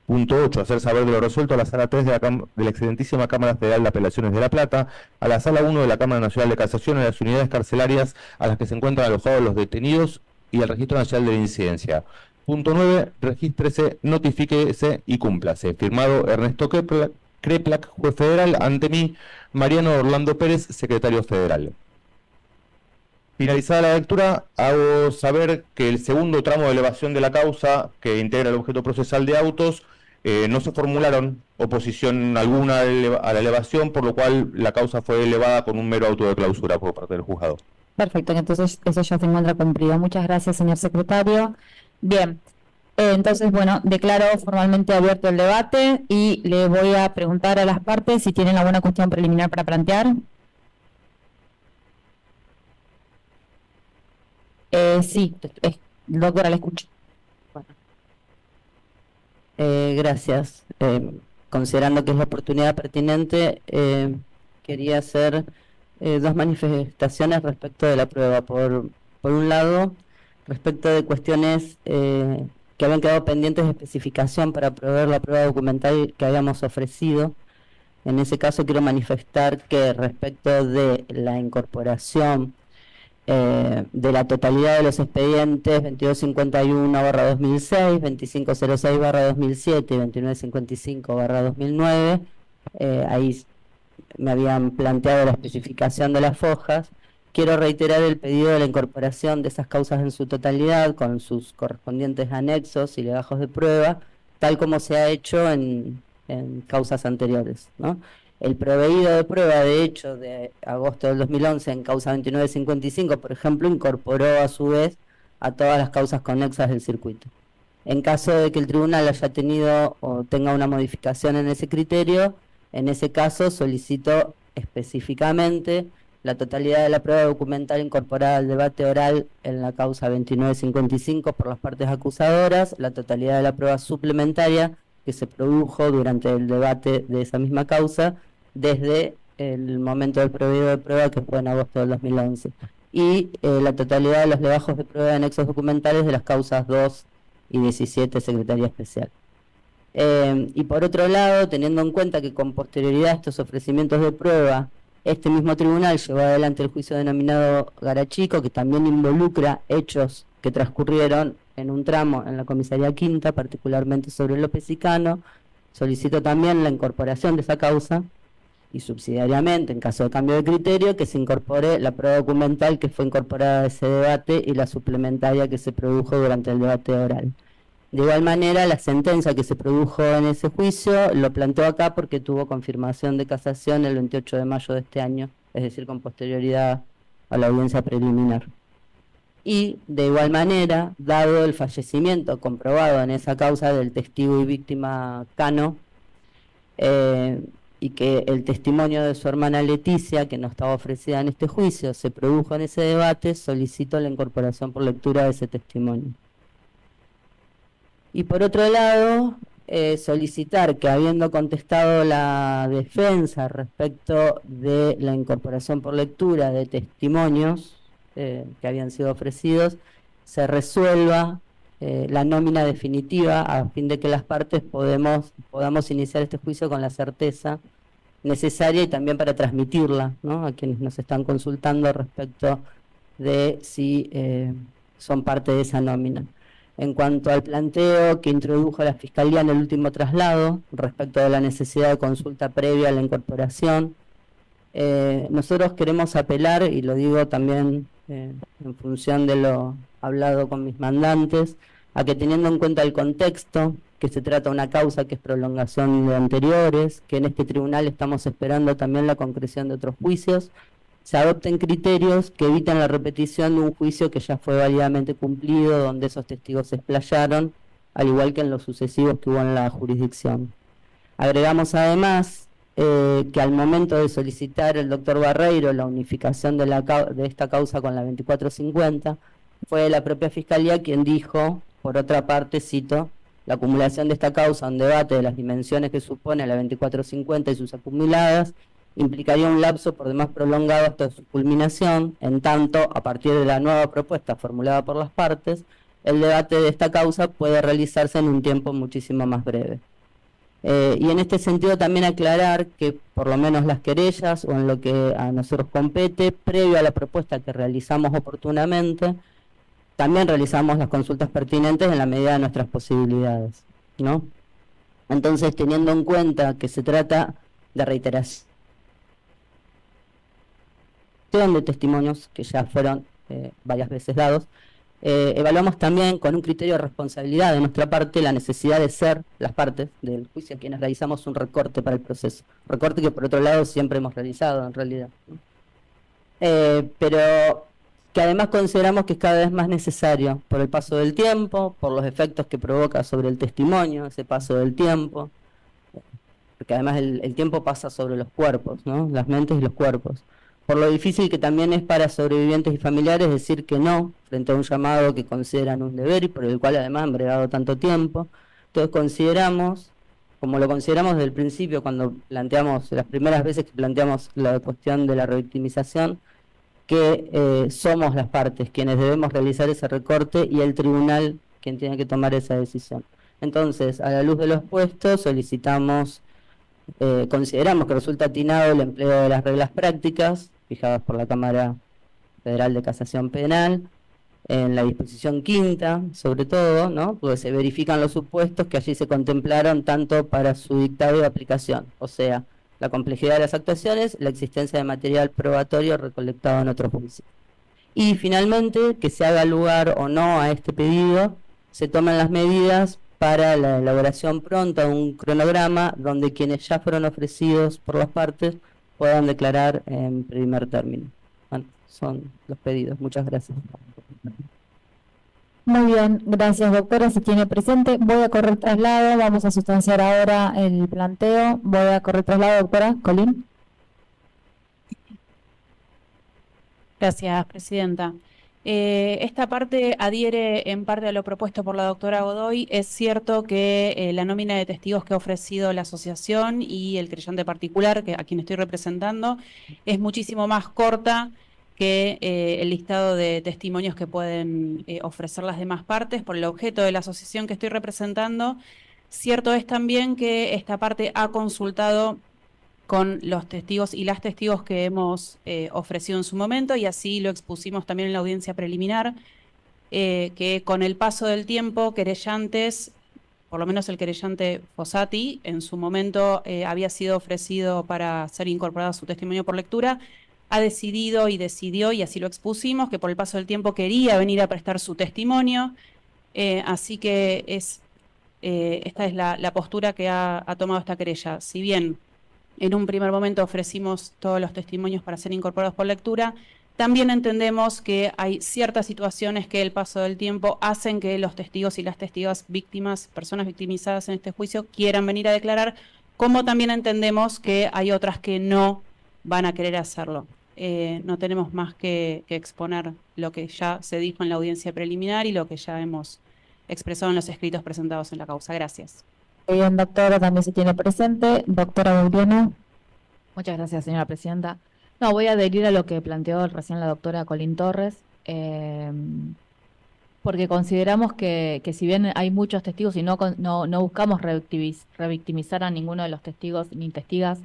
Punto 8. Hacer saber de lo resuelto a la Sala 3 de la excelentísima Cámara Federal de Apelaciones de La Plata, a la Sala 1 de la Cámara Nacional de Casación, a las unidades carcelarias a las que se encuentran alojados los detenidos y al Registro Nacional de la Incidencia. Punto 9. Regístrese, notifíquese y cúmplase. Firmado Ernesto Kreplak, juez federal, ante mí, Mariano Orlando Pérez, secretario federal. Finalizada la lectura, hago saber que el segundo tramo de elevación de la causa, que integra el objeto procesal de autos, no se formularon oposición alguna a la elevación, por lo cual la causa fue elevada con un mero auto de clausura por parte del juzgado. Perfecto, entonces eso ya se encuentra cumplido. Muchas gracias, señor secretario. Bien, entonces, bueno, declaro formalmente abierto el debate y le voy a preguntar a las partes si tienen alguna cuestión preliminar para plantear. Sí, doctora, la escucho. Bueno. Gracias. Considerando que es la oportunidad pertinente, quería hacer dos manifestaciones respecto de la prueba. Por un lado, respecto de cuestiones que habían quedado pendientes de especificación para proveer la prueba documental que habíamos ofrecido. En ese caso quiero manifestar que respecto de la incorporación de la totalidad de los expedientes 2251/2006, 2506/2007 y 2955/2009, ahí me habían planteado la especificación de las fojas. Quiero reiterar el pedido de la incorporación de esas causas en su totalidad, con sus correspondientes anexos y legajos de prueba, tal como se ha hecho en causas anteriores, ¿no? El proveído de prueba, de hecho, de agosto del 2011 en causa 2955, por ejemplo, incorporó a su vez a todas las causas conexas del circuito. En caso de que el tribunal haya tenido o tenga una modificación en ese criterio, en ese caso solicito específicamente la totalidad de la prueba documental incorporada al debate oral en la causa 2955 por las partes acusadoras, la totalidad de la prueba suplementaria que se produjo durante el debate de esa misma causa desde el momento del proveído de prueba, que fue en agosto del 2011, y la totalidad de los legajos de prueba de anexos documentales de las causas 2 y 17, Secretaría Especial. Y por otro lado, teniendo en cuenta que con posterioridad a estos ofrecimientos de prueba, este mismo tribunal llevó adelante el juicio denominado Garachico, que también involucra hechos que transcurrieron en un tramo en la comisaría quinta, particularmente sobre López y Cano. Solicito también la incorporación de esa causa y subsidiariamente, en caso de cambio de criterio, que se incorpore la prueba documental que fue incorporada a ese debate y la suplementaria que se produjo durante el debate oral. De igual manera, la sentencia que se produjo en ese juicio lo planteo acá porque tuvo confirmación de casación el 28 de mayo de este año, es decir, con posterioridad a la audiencia preliminar. Y, de igual manera, dado el fallecimiento comprobado en esa causa del testigo y víctima Cano, y que el testimonio de su hermana Leticia, que no estaba ofrecida en este juicio, se produjo en ese debate, solicito la incorporación por lectura de ese testimonio. Y por otro lado, solicitar que, habiendo contestado la defensa respecto de la incorporación por lectura de testimonios que habían sido ofrecidos, se resuelva la nómina definitiva a fin de que las partes podamos iniciar este juicio con la certeza necesaria y también para transmitirla, ¿no?, a quienes nos están consultando respecto de si son parte de esa nómina. En cuanto al planteo que introdujo la Fiscalía en el último traslado, respecto de la necesidad de consulta previa a la incorporación, nosotros queremos apelar, y lo digo también en función de lo hablado con mis mandantes, a que, teniendo en cuenta el contexto, que se trata de una causa que es prolongación de anteriores, que en este tribunal estamos esperando también la concreción de otros juicios, se adopten criterios que eviten la repetición de un juicio que ya fue válidamente cumplido, donde esos testigos se explayaron, al igual que en los sucesivos que hubo en la jurisdicción. Agregamos además que al momento de solicitar el doctor Barreiro la unificación de esta causa con la 2450, fue la propia Fiscalía quien dijo, por otra parte, cito, la acumulación de esta causa, un debate de las dimensiones que supone la 2450 y sus acumuladas, implicaría un lapso por demás prolongado hasta su culminación, en tanto, a partir de la nueva propuesta formulada por las partes, el debate de esta causa puede realizarse en un tiempo muchísimo más breve. Y en este sentido también aclarar que por lo menos las querellas o en lo que a nosotros compete, previo a la propuesta que realizamos oportunamente, también realizamos las consultas pertinentes en la medida de nuestras posibilidades, ¿no? Entonces, teniendo en cuenta que se trata de reiteración de testimonios que ya fueron varias veces dados, evaluamos también con un criterio de responsabilidad de nuestra parte la necesidad de ser las partes del juicio quienes realizamos un recorte para el proceso, recorte que por otro lado siempre hemos realizado en realidad, ¿no? Pero que además consideramos que es cada vez más necesario por el paso del tiempo, por los efectos que provoca sobre el testimonio ese paso del tiempo, porque además el tiempo pasa sobre los cuerpos, ¿no?, las mentes y los cuerpos, por lo difícil que también es para sobrevivientes y familiares decir que no frente a un llamado que consideran un deber y por el cual además han bregado tanto tiempo. Entonces consideramos, como lo consideramos desde el principio cuando planteamos, las primeras veces que planteamos la cuestión de la revictimización, que somos las partes quienes debemos realizar ese recorte y el tribunal quien tiene que tomar esa decisión. Entonces, a la luz de lo expuesto, consideramos que resulta atinado el empleo de las reglas prácticas fijadas por la Cámara Federal de Casación Penal, en la disposición quinta, sobre todo, ¿no?, porque se verifican los supuestos que allí se contemplaron tanto para su dictado y aplicación, o sea, la complejidad de las actuaciones, la existencia de material probatorio recolectado en otros juicios. Y finalmente, que se haga lugar o no a este pedido, se toman las medidas para la elaboración pronta de un cronograma donde quienes ya fueron ofrecidos por las partes puedan declarar en primer término. Bueno, son los pedidos. Muchas gracias. Muy bien, gracias doctora, se tiene presente. Voy a correr traslado, vamos a sustanciar ahora el planteo. Voy a correr traslado, doctora. Colín. Gracias, presidenta. Esta parte adhiere en parte a lo propuesto por la doctora Godoy. Es cierto que la nómina de testigos que ha ofrecido la asociación y el creyente particular, a quien estoy representando, es muchísimo más corta que el listado de testimonios que pueden ofrecer las demás partes por el objeto de la asociación que estoy representando. Cierto es también que esta parte ha consultado con los testigos y las testigos que hemos ofrecido en su momento, y así lo expusimos también en la audiencia preliminar, que con el paso del tiempo, querellantes, por lo menos el querellante Fossati, en su momento había sido ofrecido para ser incorporado a su testimonio por lectura, ha decidido y decidió, y así lo expusimos, que por el paso del tiempo quería venir a prestar su testimonio, así que esta es la postura que ha tomado esta querella. Si bien en un primer momento ofrecimos todos los testimonios para ser incorporados por lectura, también entendemos que hay ciertas situaciones que el paso del tiempo hacen que los testigos y las testigas víctimas, personas victimizadas en este juicio, quieran venir a declarar, como también entendemos que hay otras que no van a querer hacerlo. No tenemos más que exponer lo que ya se dijo en la audiencia preliminar y lo que ya hemos expresado en los escritos presentados en la causa. Gracias. Bien, doctora, también se tiene presente. Doctora Gabriela. Muchas gracias, señora presidenta. No, voy a adherir a lo que planteó recién la doctora Colín Torres, porque consideramos que si bien hay muchos testigos y no buscamos revictimizar a ninguno de los testigos ni testigas,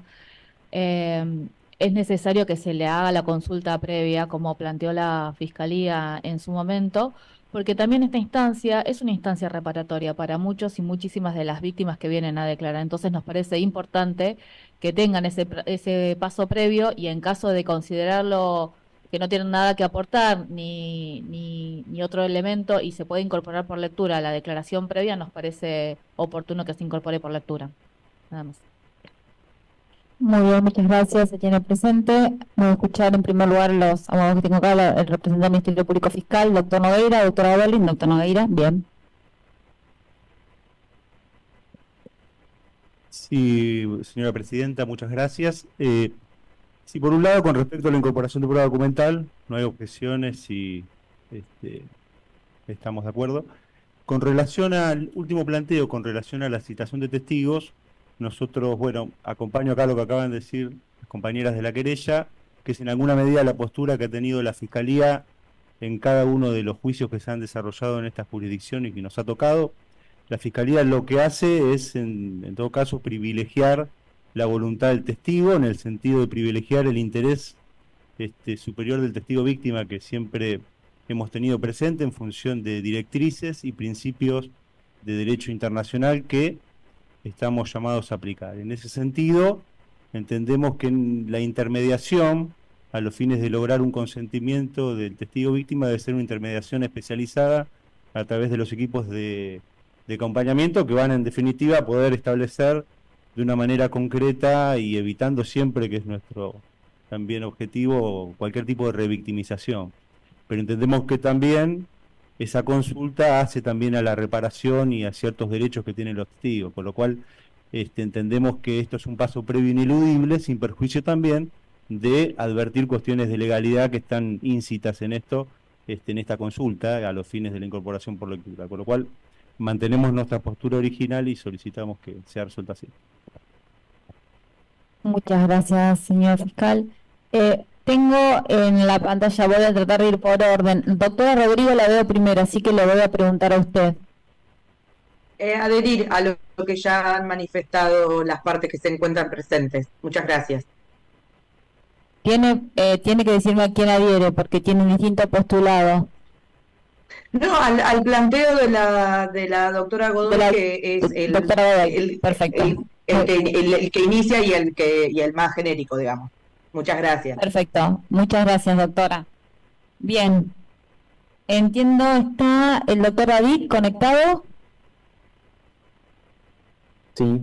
es necesario que se le haga la consulta previa, como planteó la Fiscalía en su momento, porque también esta instancia es una instancia reparatoria para muchos y muchísimas de las víctimas que vienen a declarar. Entonces nos parece importante que tengan ese paso previo, y en caso de considerarlo que no tienen nada que aportar ni otro elemento y se puede incorporar por lectura a la declaración previa, nos parece oportuno que se incorpore por lectura. Nada más. Muy bien, muchas gracias. Se tiene presente. Vamos a escuchar en primer lugar los abogados que tengo acá, el representante del Ministerio Público Fiscal, doctor Nogueira, doctora Berlin. Doctor Nogueira, bien. Sí, señora presidenta, muchas gracias. Sí, por un lado, con respecto a la incorporación de prueba documental, no hay objeciones y estamos de acuerdo. Con relación al último planteo, con relación a la citación de testigos, nosotros, bueno, acompaño acá lo que acaban de decir las compañeras de la querella, que es en alguna medida la postura que ha tenido la Fiscalía en cada uno de los juicios que se han desarrollado en esta jurisdicción y que nos ha tocado. La Fiscalía lo que hace es, en todo caso, privilegiar la voluntad del testigo, en el sentido de privilegiar el interés superior del testigo víctima, que siempre hemos tenido presente en función de directrices y principios de derecho internacional que estamos llamados a aplicar. En ese sentido, entendemos que la intermediación, a los fines de lograr un consentimiento del testigo víctima, debe ser una intermediación especializada a través de los equipos de acompañamiento, que van en definitiva a poder establecer de una manera concreta y evitando siempre, que es nuestro también objetivo, cualquier tipo de revictimización. Pero entendemos que también esa consulta hace también a la reparación y a ciertos derechos que tienen los testigos, por lo cual entendemos que esto es un paso previo ineludible, sin perjuicio también de advertir cuestiones de legalidad que están íncitas en esto, en esta consulta, a los fines de la incorporación por lectura, por lo cual mantenemos nuestra postura original y solicitamos que sea resuelta así. Muchas gracias, señor fiscal. Tengo en la pantalla, voy a tratar de ir por orden. Doctora Rodrigo la veo primero, así que le voy a preguntar a usted. Adherir a lo que ya han manifestado las partes que se encuentran presentes. Muchas gracias. Tiene que decirme a quién adhiere, porque tiene un distinto postulado. No, al planteo de la doctora Godoy, que es el, doctora Godoy, perfecto. El que inicia y el más genérico, digamos. Muchas gracias. Perfecto, muchas gracias, doctora. Bien, entiendo, ¿está el doctor David conectado? Sí,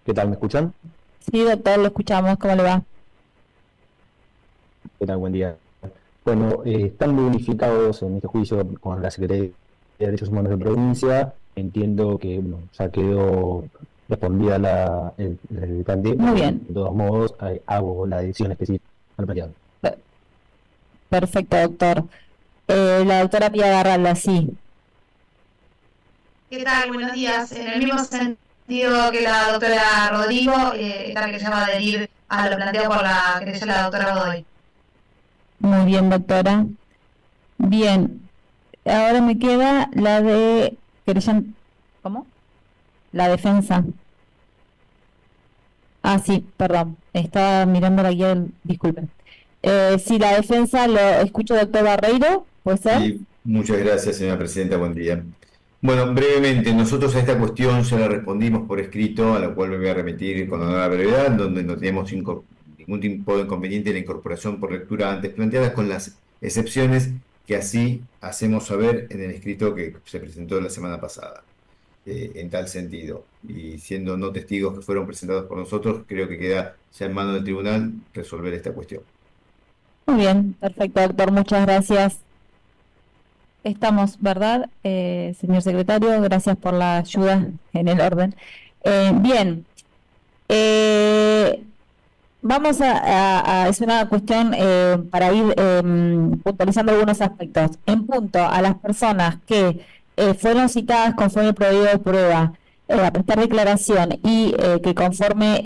¿qué tal? ¿Me escuchan? Sí, doctor, lo escuchamos, ¿cómo le va? ¿Qué tal? Buen día. Bueno, estando unificados en este juicio con la Secretaría de Derechos Humanos de provincia, entiendo que ya quedó respondida el planteo. Muy bien. De todos modos, hago la decisión específica al planteado. Perfecto, doctor. La doctora Pía Garralda, sí. ¿Qué tal? Buenos días. En el mismo sentido que la doctora Rodrigo, esta querella va a adherir a lo planteado por la querella de la doctora Godoy. Muy bien, doctora. Bien. Ahora me queda la de querella. ¿Cómo? La defensa. Ah, sí, perdón. Estaba mirando la guía, disculpen. Sí, la defensa, lo escucho, doctor Barreiro, ¿puede ser? Sí, muchas gracias, señora presidenta, buen día. Bueno, brevemente, nosotros a esta cuestión ya la respondimos por escrito, a la cual me voy a remitir con honor a la brevedad, donde no tenemos ningún tipo de inconveniente en la incorporación por lectura antes planteadas, con las excepciones que así hacemos saber en el escrito que se presentó la semana pasada. En tal sentido, y siendo no testigos que fueron presentados por nosotros, creo que queda ya en manos del tribunal resolver esta cuestión. Muy bien, perfecto, doctor, muchas gracias. Estamos, ¿verdad, señor secretario? Gracias por la ayuda en el orden. Bien, vamos es una cuestión para ir puntualizando algunos aspectos. En punto a las personas que fueron citadas conforme el prohibido de prueba, a prestar declaración y que conforme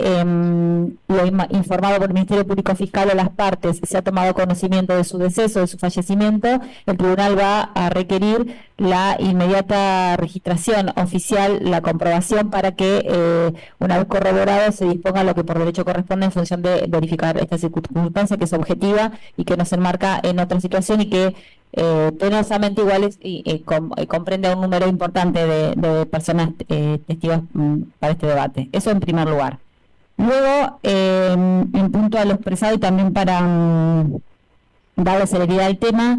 lo informado por el Ministerio Público Fiscal o las partes se ha tomado conocimiento de su deceso, de su fallecimiento, el tribunal va a requerir la inmediata registración oficial, la comprobación para que una vez corroborado se disponga lo que por derecho corresponde en función de verificar esta circunstancia que es objetiva y que no se enmarca en otra situación y que penosamente iguales y comprende a un número importante de personas testigos para este debate. Eso en primer lugar. Luego, en punto a lo expresado y también para darle celeridad al tema,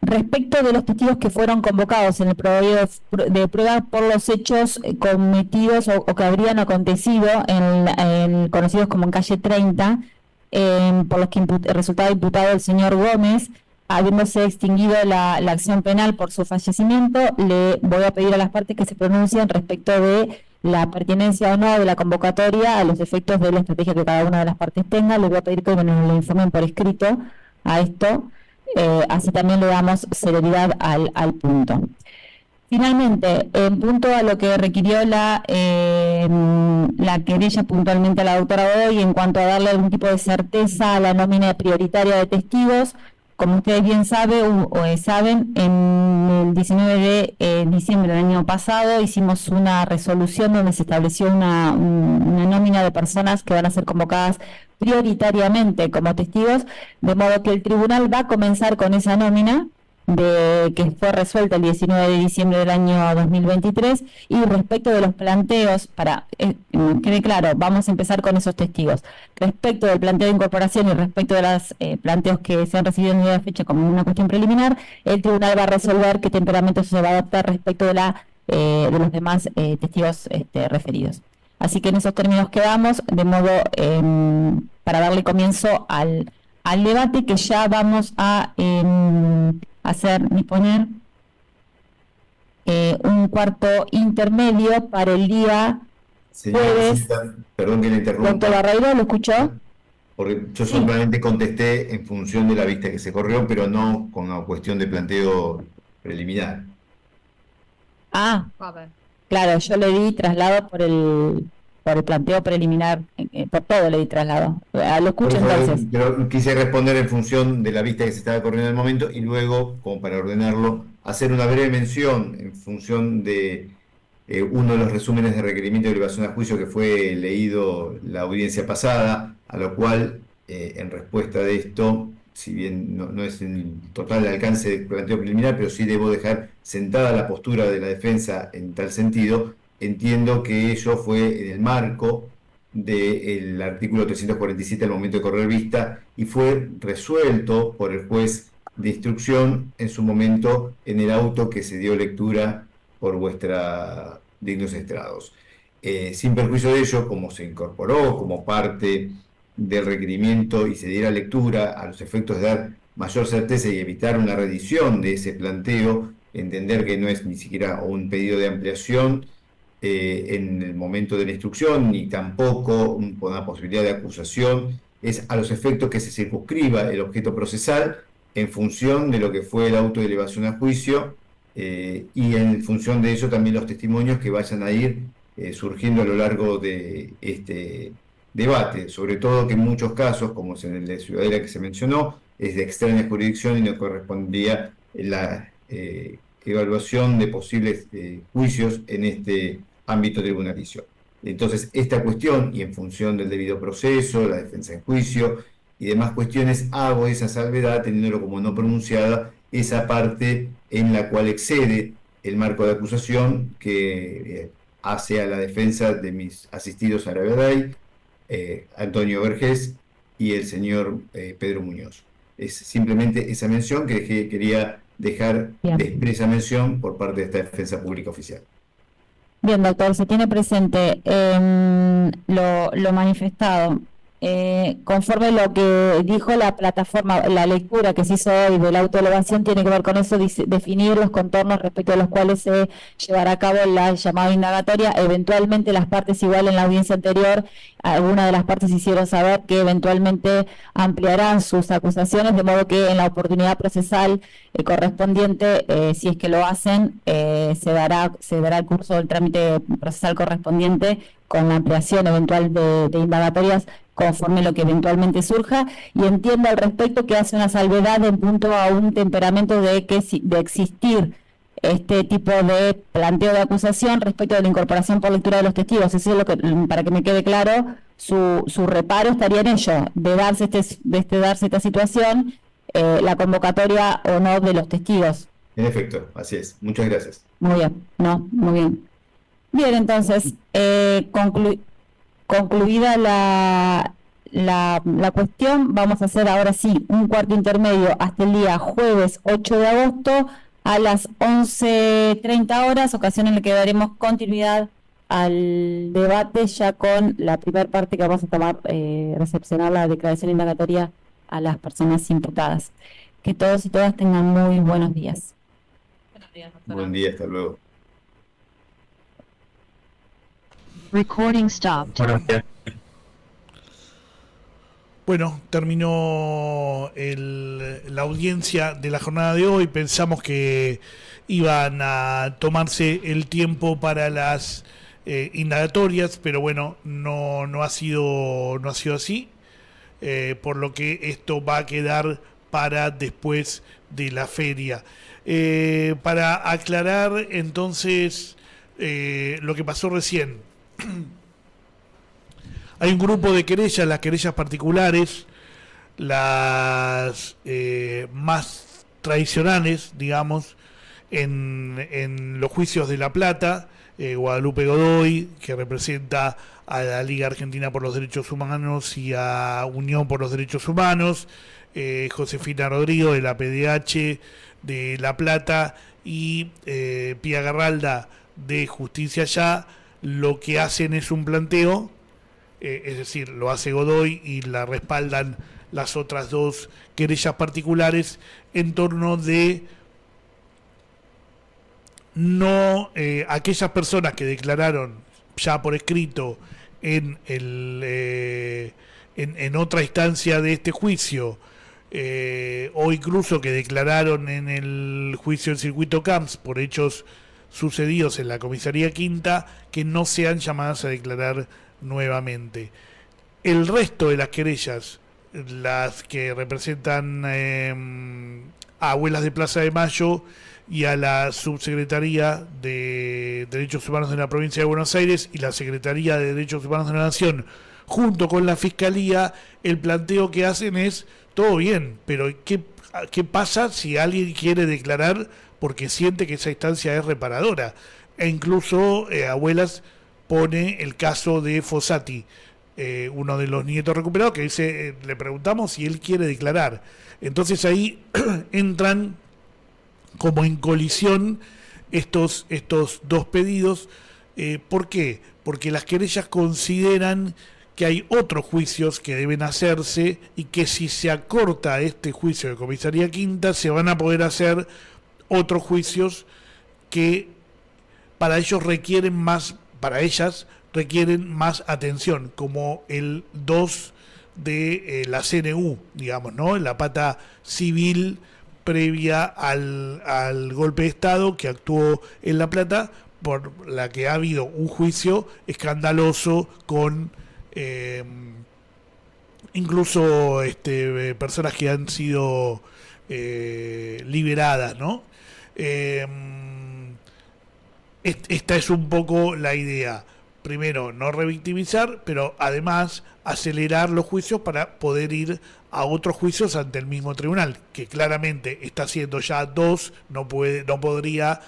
respecto de los testigos que fueron convocados en el proveedor de prueba por los hechos cometidos o que habrían acontecido conocidos como en calle 30, por los que resultaba imputado el señor Gómez, habiéndose extinguido la acción penal por su fallecimiento, le voy a pedir a las partes que se pronuncien respecto de la pertinencia o no de la convocatoria a los efectos de la estrategia que cada una de las partes tenga. Les voy a pedir que nos lo informen por escrito a esto, así también le damos celeridad al punto. Finalmente, en punto a lo que requirió la querella puntualmente a la doctora Godoy en cuanto a darle algún tipo de certeza a la nómina prioritaria de testigos, como ustedes bien saben, en el 19 de diciembre del año pasado hicimos una resolución donde se estableció una nómina de personas que van a ser convocadas prioritariamente como testigos, de modo que el tribunal va a comenzar con esa nómina que fue resuelta el 19 de diciembre del año 2023, y respecto de los planteos, para quede claro, vamos a empezar con esos testigos. Respecto del planteo de incorporación y respecto de los planteos que se han recibido en la fecha como una cuestión preliminar, el tribunal va a resolver qué temperamento se va a adoptar respecto de los demás testigos referidos. Así que en esos términos quedamos, de modo para darle comienzo al debate, que ya vamos a disponer un cuarto intermedio para el día jueves. Perdón que le interrumpa. Doctor Barreiro, ¿lo escuchó? Porque yo solamente contesté en función de la vista que se corrió, pero no con la cuestión de planteo preliminar. Claro, yo le di traslado por el planteo preliminar, por todo le di traslado. Lo escucho entonces. Pero quise responder en función de la vista que se estaba corriendo en el momento y luego, como para ordenarlo, hacer una breve mención en función de uno de los resúmenes de requerimiento de elevación a juicio que fue leído la audiencia pasada, a lo cual, en respuesta de esto, si bien no es en total alcance del planteo preliminar, pero sí debo dejar sentada la postura de la defensa en tal sentido. Entiendo que ello fue en el marco del artículo 347 al momento de correr vista y fue resuelto por el juez de instrucción en su momento en el auto que se dio lectura por vuestra dignos estrados. Sin perjuicio de ello, como se incorporó como parte del requerimiento y se diera lectura a los efectos de dar mayor certeza y evitar una reedición de ese planteo, entender que no es ni siquiera un pedido de ampliación en el momento de la instrucción, ni tampoco una posibilidad de acusación, es a los efectos que se circunscriba el objeto procesal en función de lo que fue el auto de elevación a juicio y en función de ello también los testimonios que vayan a ir surgiendo a lo largo de este debate, sobre todo que en muchos casos, como es en el de Ciudadela que se mencionó, es de extraña jurisdicción y no correspondía la evaluación de posibles juicios en este ámbito tribunalicio. Entonces, esta cuestión, y en función del debido proceso, la defensa en juicio y demás cuestiones, hago esa salvedad teniéndolo como no pronunciada esa parte en la cual excede el marco de acusación que hace a la defensa de mis asistidos a la verdad, Antonio Vergés y el señor Pedro Muñoz. Es simplemente esa mención que quería dejar de expresa mención por parte de esta defensa pública oficial. Bien, doctor, se tiene presente lo manifestado. conforme lo que dijo la plataforma, la lectura que se hizo hoy de la autoevaluación tiene que ver con eso, definir los contornos respecto a los cuales se llevará a cabo la llamada indagatoria. Eventualmente las partes, igual en la audiencia anterior, algunas de las partes hicieron saber que eventualmente ampliarán sus acusaciones, de modo que en la oportunidad procesal correspondiente, si es que lo hacen, se dará el curso del trámite procesal correspondiente con la ampliación eventual de indagatorias conforme lo que eventualmente surja, y entiendo al respecto que hace una salvedad en punto a un temperamento de existir este tipo de planteo de acusación respecto de la incorporación por lectura de los testigos. Eso es lo que, para que me quede claro, su reparo estaría en ello, de darse esta situación, la convocatoria o no de los testigos. En efecto, así es. Muchas gracias. Muy bien, muy bien. Bien, entonces, concluida la cuestión, vamos a hacer ahora sí un cuarto intermedio hasta el día jueves 8 de agosto a las 11:30 horas, ocasión en la que daremos continuidad al debate ya con la primera parte que vamos a tomar, recepcionar la declaración indagatoria a las personas imputadas. Que todos y todas tengan muy buenos días. Buen día, hasta luego. Recording stopped. Bueno, terminó la audiencia de la jornada de hoy. Pensamos que iban a tomarse el tiempo para las indagatorias, pero bueno, no ha sido así, por lo que esto va a quedar para después de la feria. Para aclarar entonces lo que pasó recién. Hay un grupo de querellas, las querellas particulares, las más tradicionales, digamos, en los juicios de La Plata. Guadalupe Godoy, que representa a la Liga Argentina por los Derechos Humanos y a Unión por los Derechos Humanos, Josefina Rodrigo de la PDH de La Plata y Pía Garralda de Justicia Ya. Lo que hacen es un planteo, es decir, lo hace Godoy y la respaldan las otras dos querellas particulares en torno de aquellas personas que declararon ya por escrito en otra instancia de este juicio, o incluso que declararon en el juicio del circuito Camps por hechos sucedidos en la comisaría quinta, que no sean llamadas a declarar nuevamente. El resto de las querellas, las que representan a Abuelas de Plaza de Mayo y a la Subsecretaría de Derechos Humanos de la Provincia de Buenos Aires y la Secretaría de Derechos Humanos de la Nación, junto con la Fiscalía, el planteo que hacen es: todo bien, pero ¿qué pasa si alguien quiere declarar porque siente que esa instancia es reparadora? E incluso Abuelas pone el caso de Fossati, uno de los nietos recuperados, que dice, le preguntamos si él quiere declarar. Entonces ahí entran como en colisión estos dos pedidos. ¿Por qué? Porque las querellas consideran que hay otros juicios que deben hacerse y que si se acorta este juicio de comisaría quinta se van a poder hacer otros juicios que para ellos requieren más, para ellas requieren más atención, como el 2 de la CNU, digamos, ¿no? La pata civil previa al golpe de Estado que actuó en La Plata, por la que ha habido un juicio escandaloso con incluso personas que han sido liberadas, ¿no? Esta es un poco la idea. Primero, no revictimizar, pero además acelerar los juicios para poder ir a otros juicios ante el mismo tribunal, que claramente está haciendo ya dos, no podría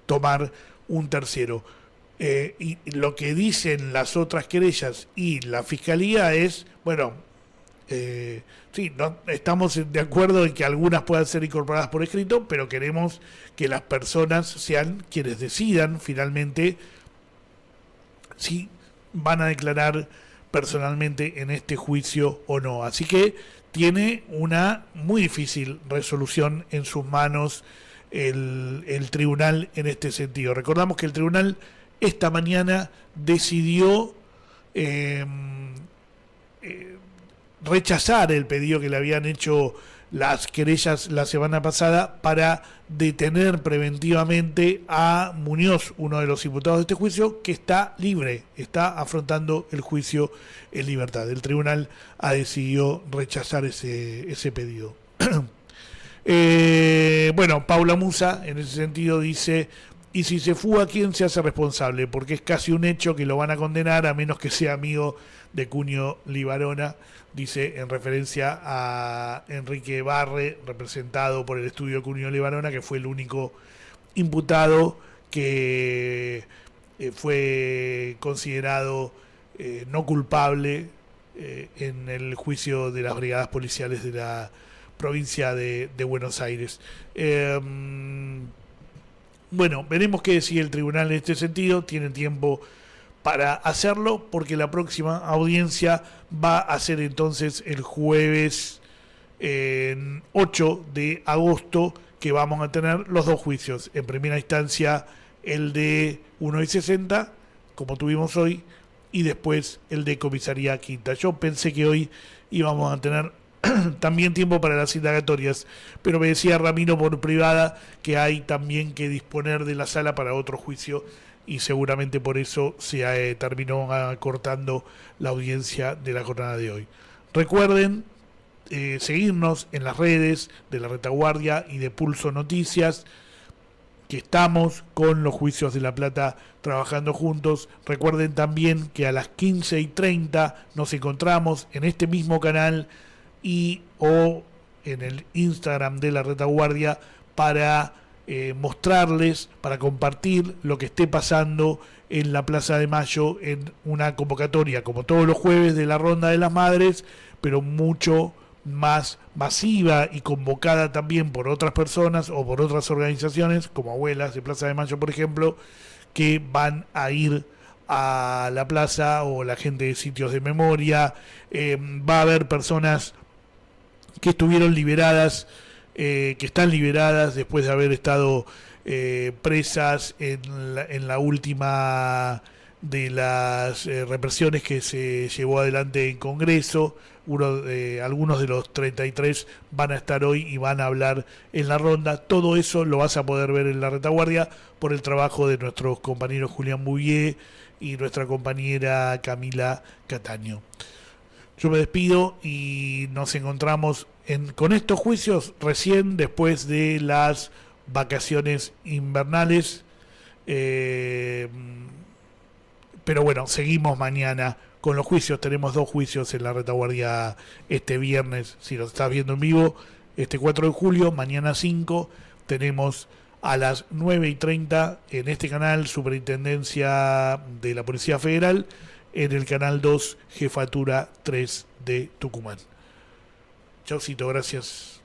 tomar un tercero. Y lo que dicen las otras querellas y la Fiscalía es, bueno, sí, no estamos de acuerdo en que algunas puedan ser incorporadas por escrito, pero queremos que las personas sean quienes decidan finalmente si van a declarar personalmente en este juicio o no. Así que tiene una muy difícil resolución en sus manos el tribunal en este sentido. Recordamos que el tribunal esta mañana decidió rechazar el pedido que le habían hecho las querellas la semana pasada para detener preventivamente a Muñoz, uno de los imputados de este juicio, que está libre, está afrontando el juicio en libertad. El tribunal ha decidido rechazar ese pedido. Bueno, Paula Musa en ese sentido dice: y si se fuga, ¿quién se hace responsable? Porque es casi un hecho que lo van a condenar, a menos que sea amigo de Cunio Libarona, dice en referencia a Enrique Barre, representado por el estudio Cunio Libarona, que fue el único imputado que fue considerado no culpable en el juicio de las brigadas policiales de la provincia de Buenos Aires. Bueno, veremos qué decide el tribunal en este sentido. Tiene tiempo para hacerlo, porque la próxima audiencia va a ser entonces el jueves 8 de agosto, que vamos a tener los dos juicios. En primera instancia el de 1/60, como tuvimos hoy, y después el de comisaría quinta. Yo pensé que hoy íbamos a tener también tiempo para las indagatorias, pero me decía Ramiro por privada que hay también que disponer de la sala para otro juicio, y seguramente por eso se terminó acortando la audiencia de la jornada de hoy. Recuerden seguirnos en las redes de La Retaguardia y de Pulso Noticias, que estamos con los juicios de La Plata trabajando juntos. Recuerden también que a las 15:30 nos encontramos en este mismo canal y o en el Instagram de La Retaguardia para mostrarles, para compartir lo que esté pasando en la Plaza de Mayo, en una convocatoria como todos los jueves de la Ronda de las Madres, pero mucho más masiva y convocada también por otras personas o por otras organizaciones como Abuelas de Plaza de Mayo, por ejemplo, que van a ir a la plaza, o la gente de Sitios de Memoria. Va a haber personas que estuvieron liberadas, que están liberadas después de haber estado presas en la última de las represiones que se llevó adelante en Congreso. Algunos de los 33 van a estar hoy y van a hablar en la ronda. Todo eso lo vas a poder ver en La Retaguardia por el trabajo de nuestros compañeros Julián Bouvier y nuestra compañera Camila Cataño. Yo me despido y nos encontramos con estos juicios recién después de las vacaciones invernales. Pero bueno, seguimos mañana con los juicios. Tenemos 2 juicios en La Retaguardia este viernes, si lo estás viendo en vivo, este 4 de julio. Mañana 5 tenemos a las 9:30 en este canal Superintendencia de la Policía Federal, en el canal 2 Jefatura 3 de Tucumán. Chaucito, gracias.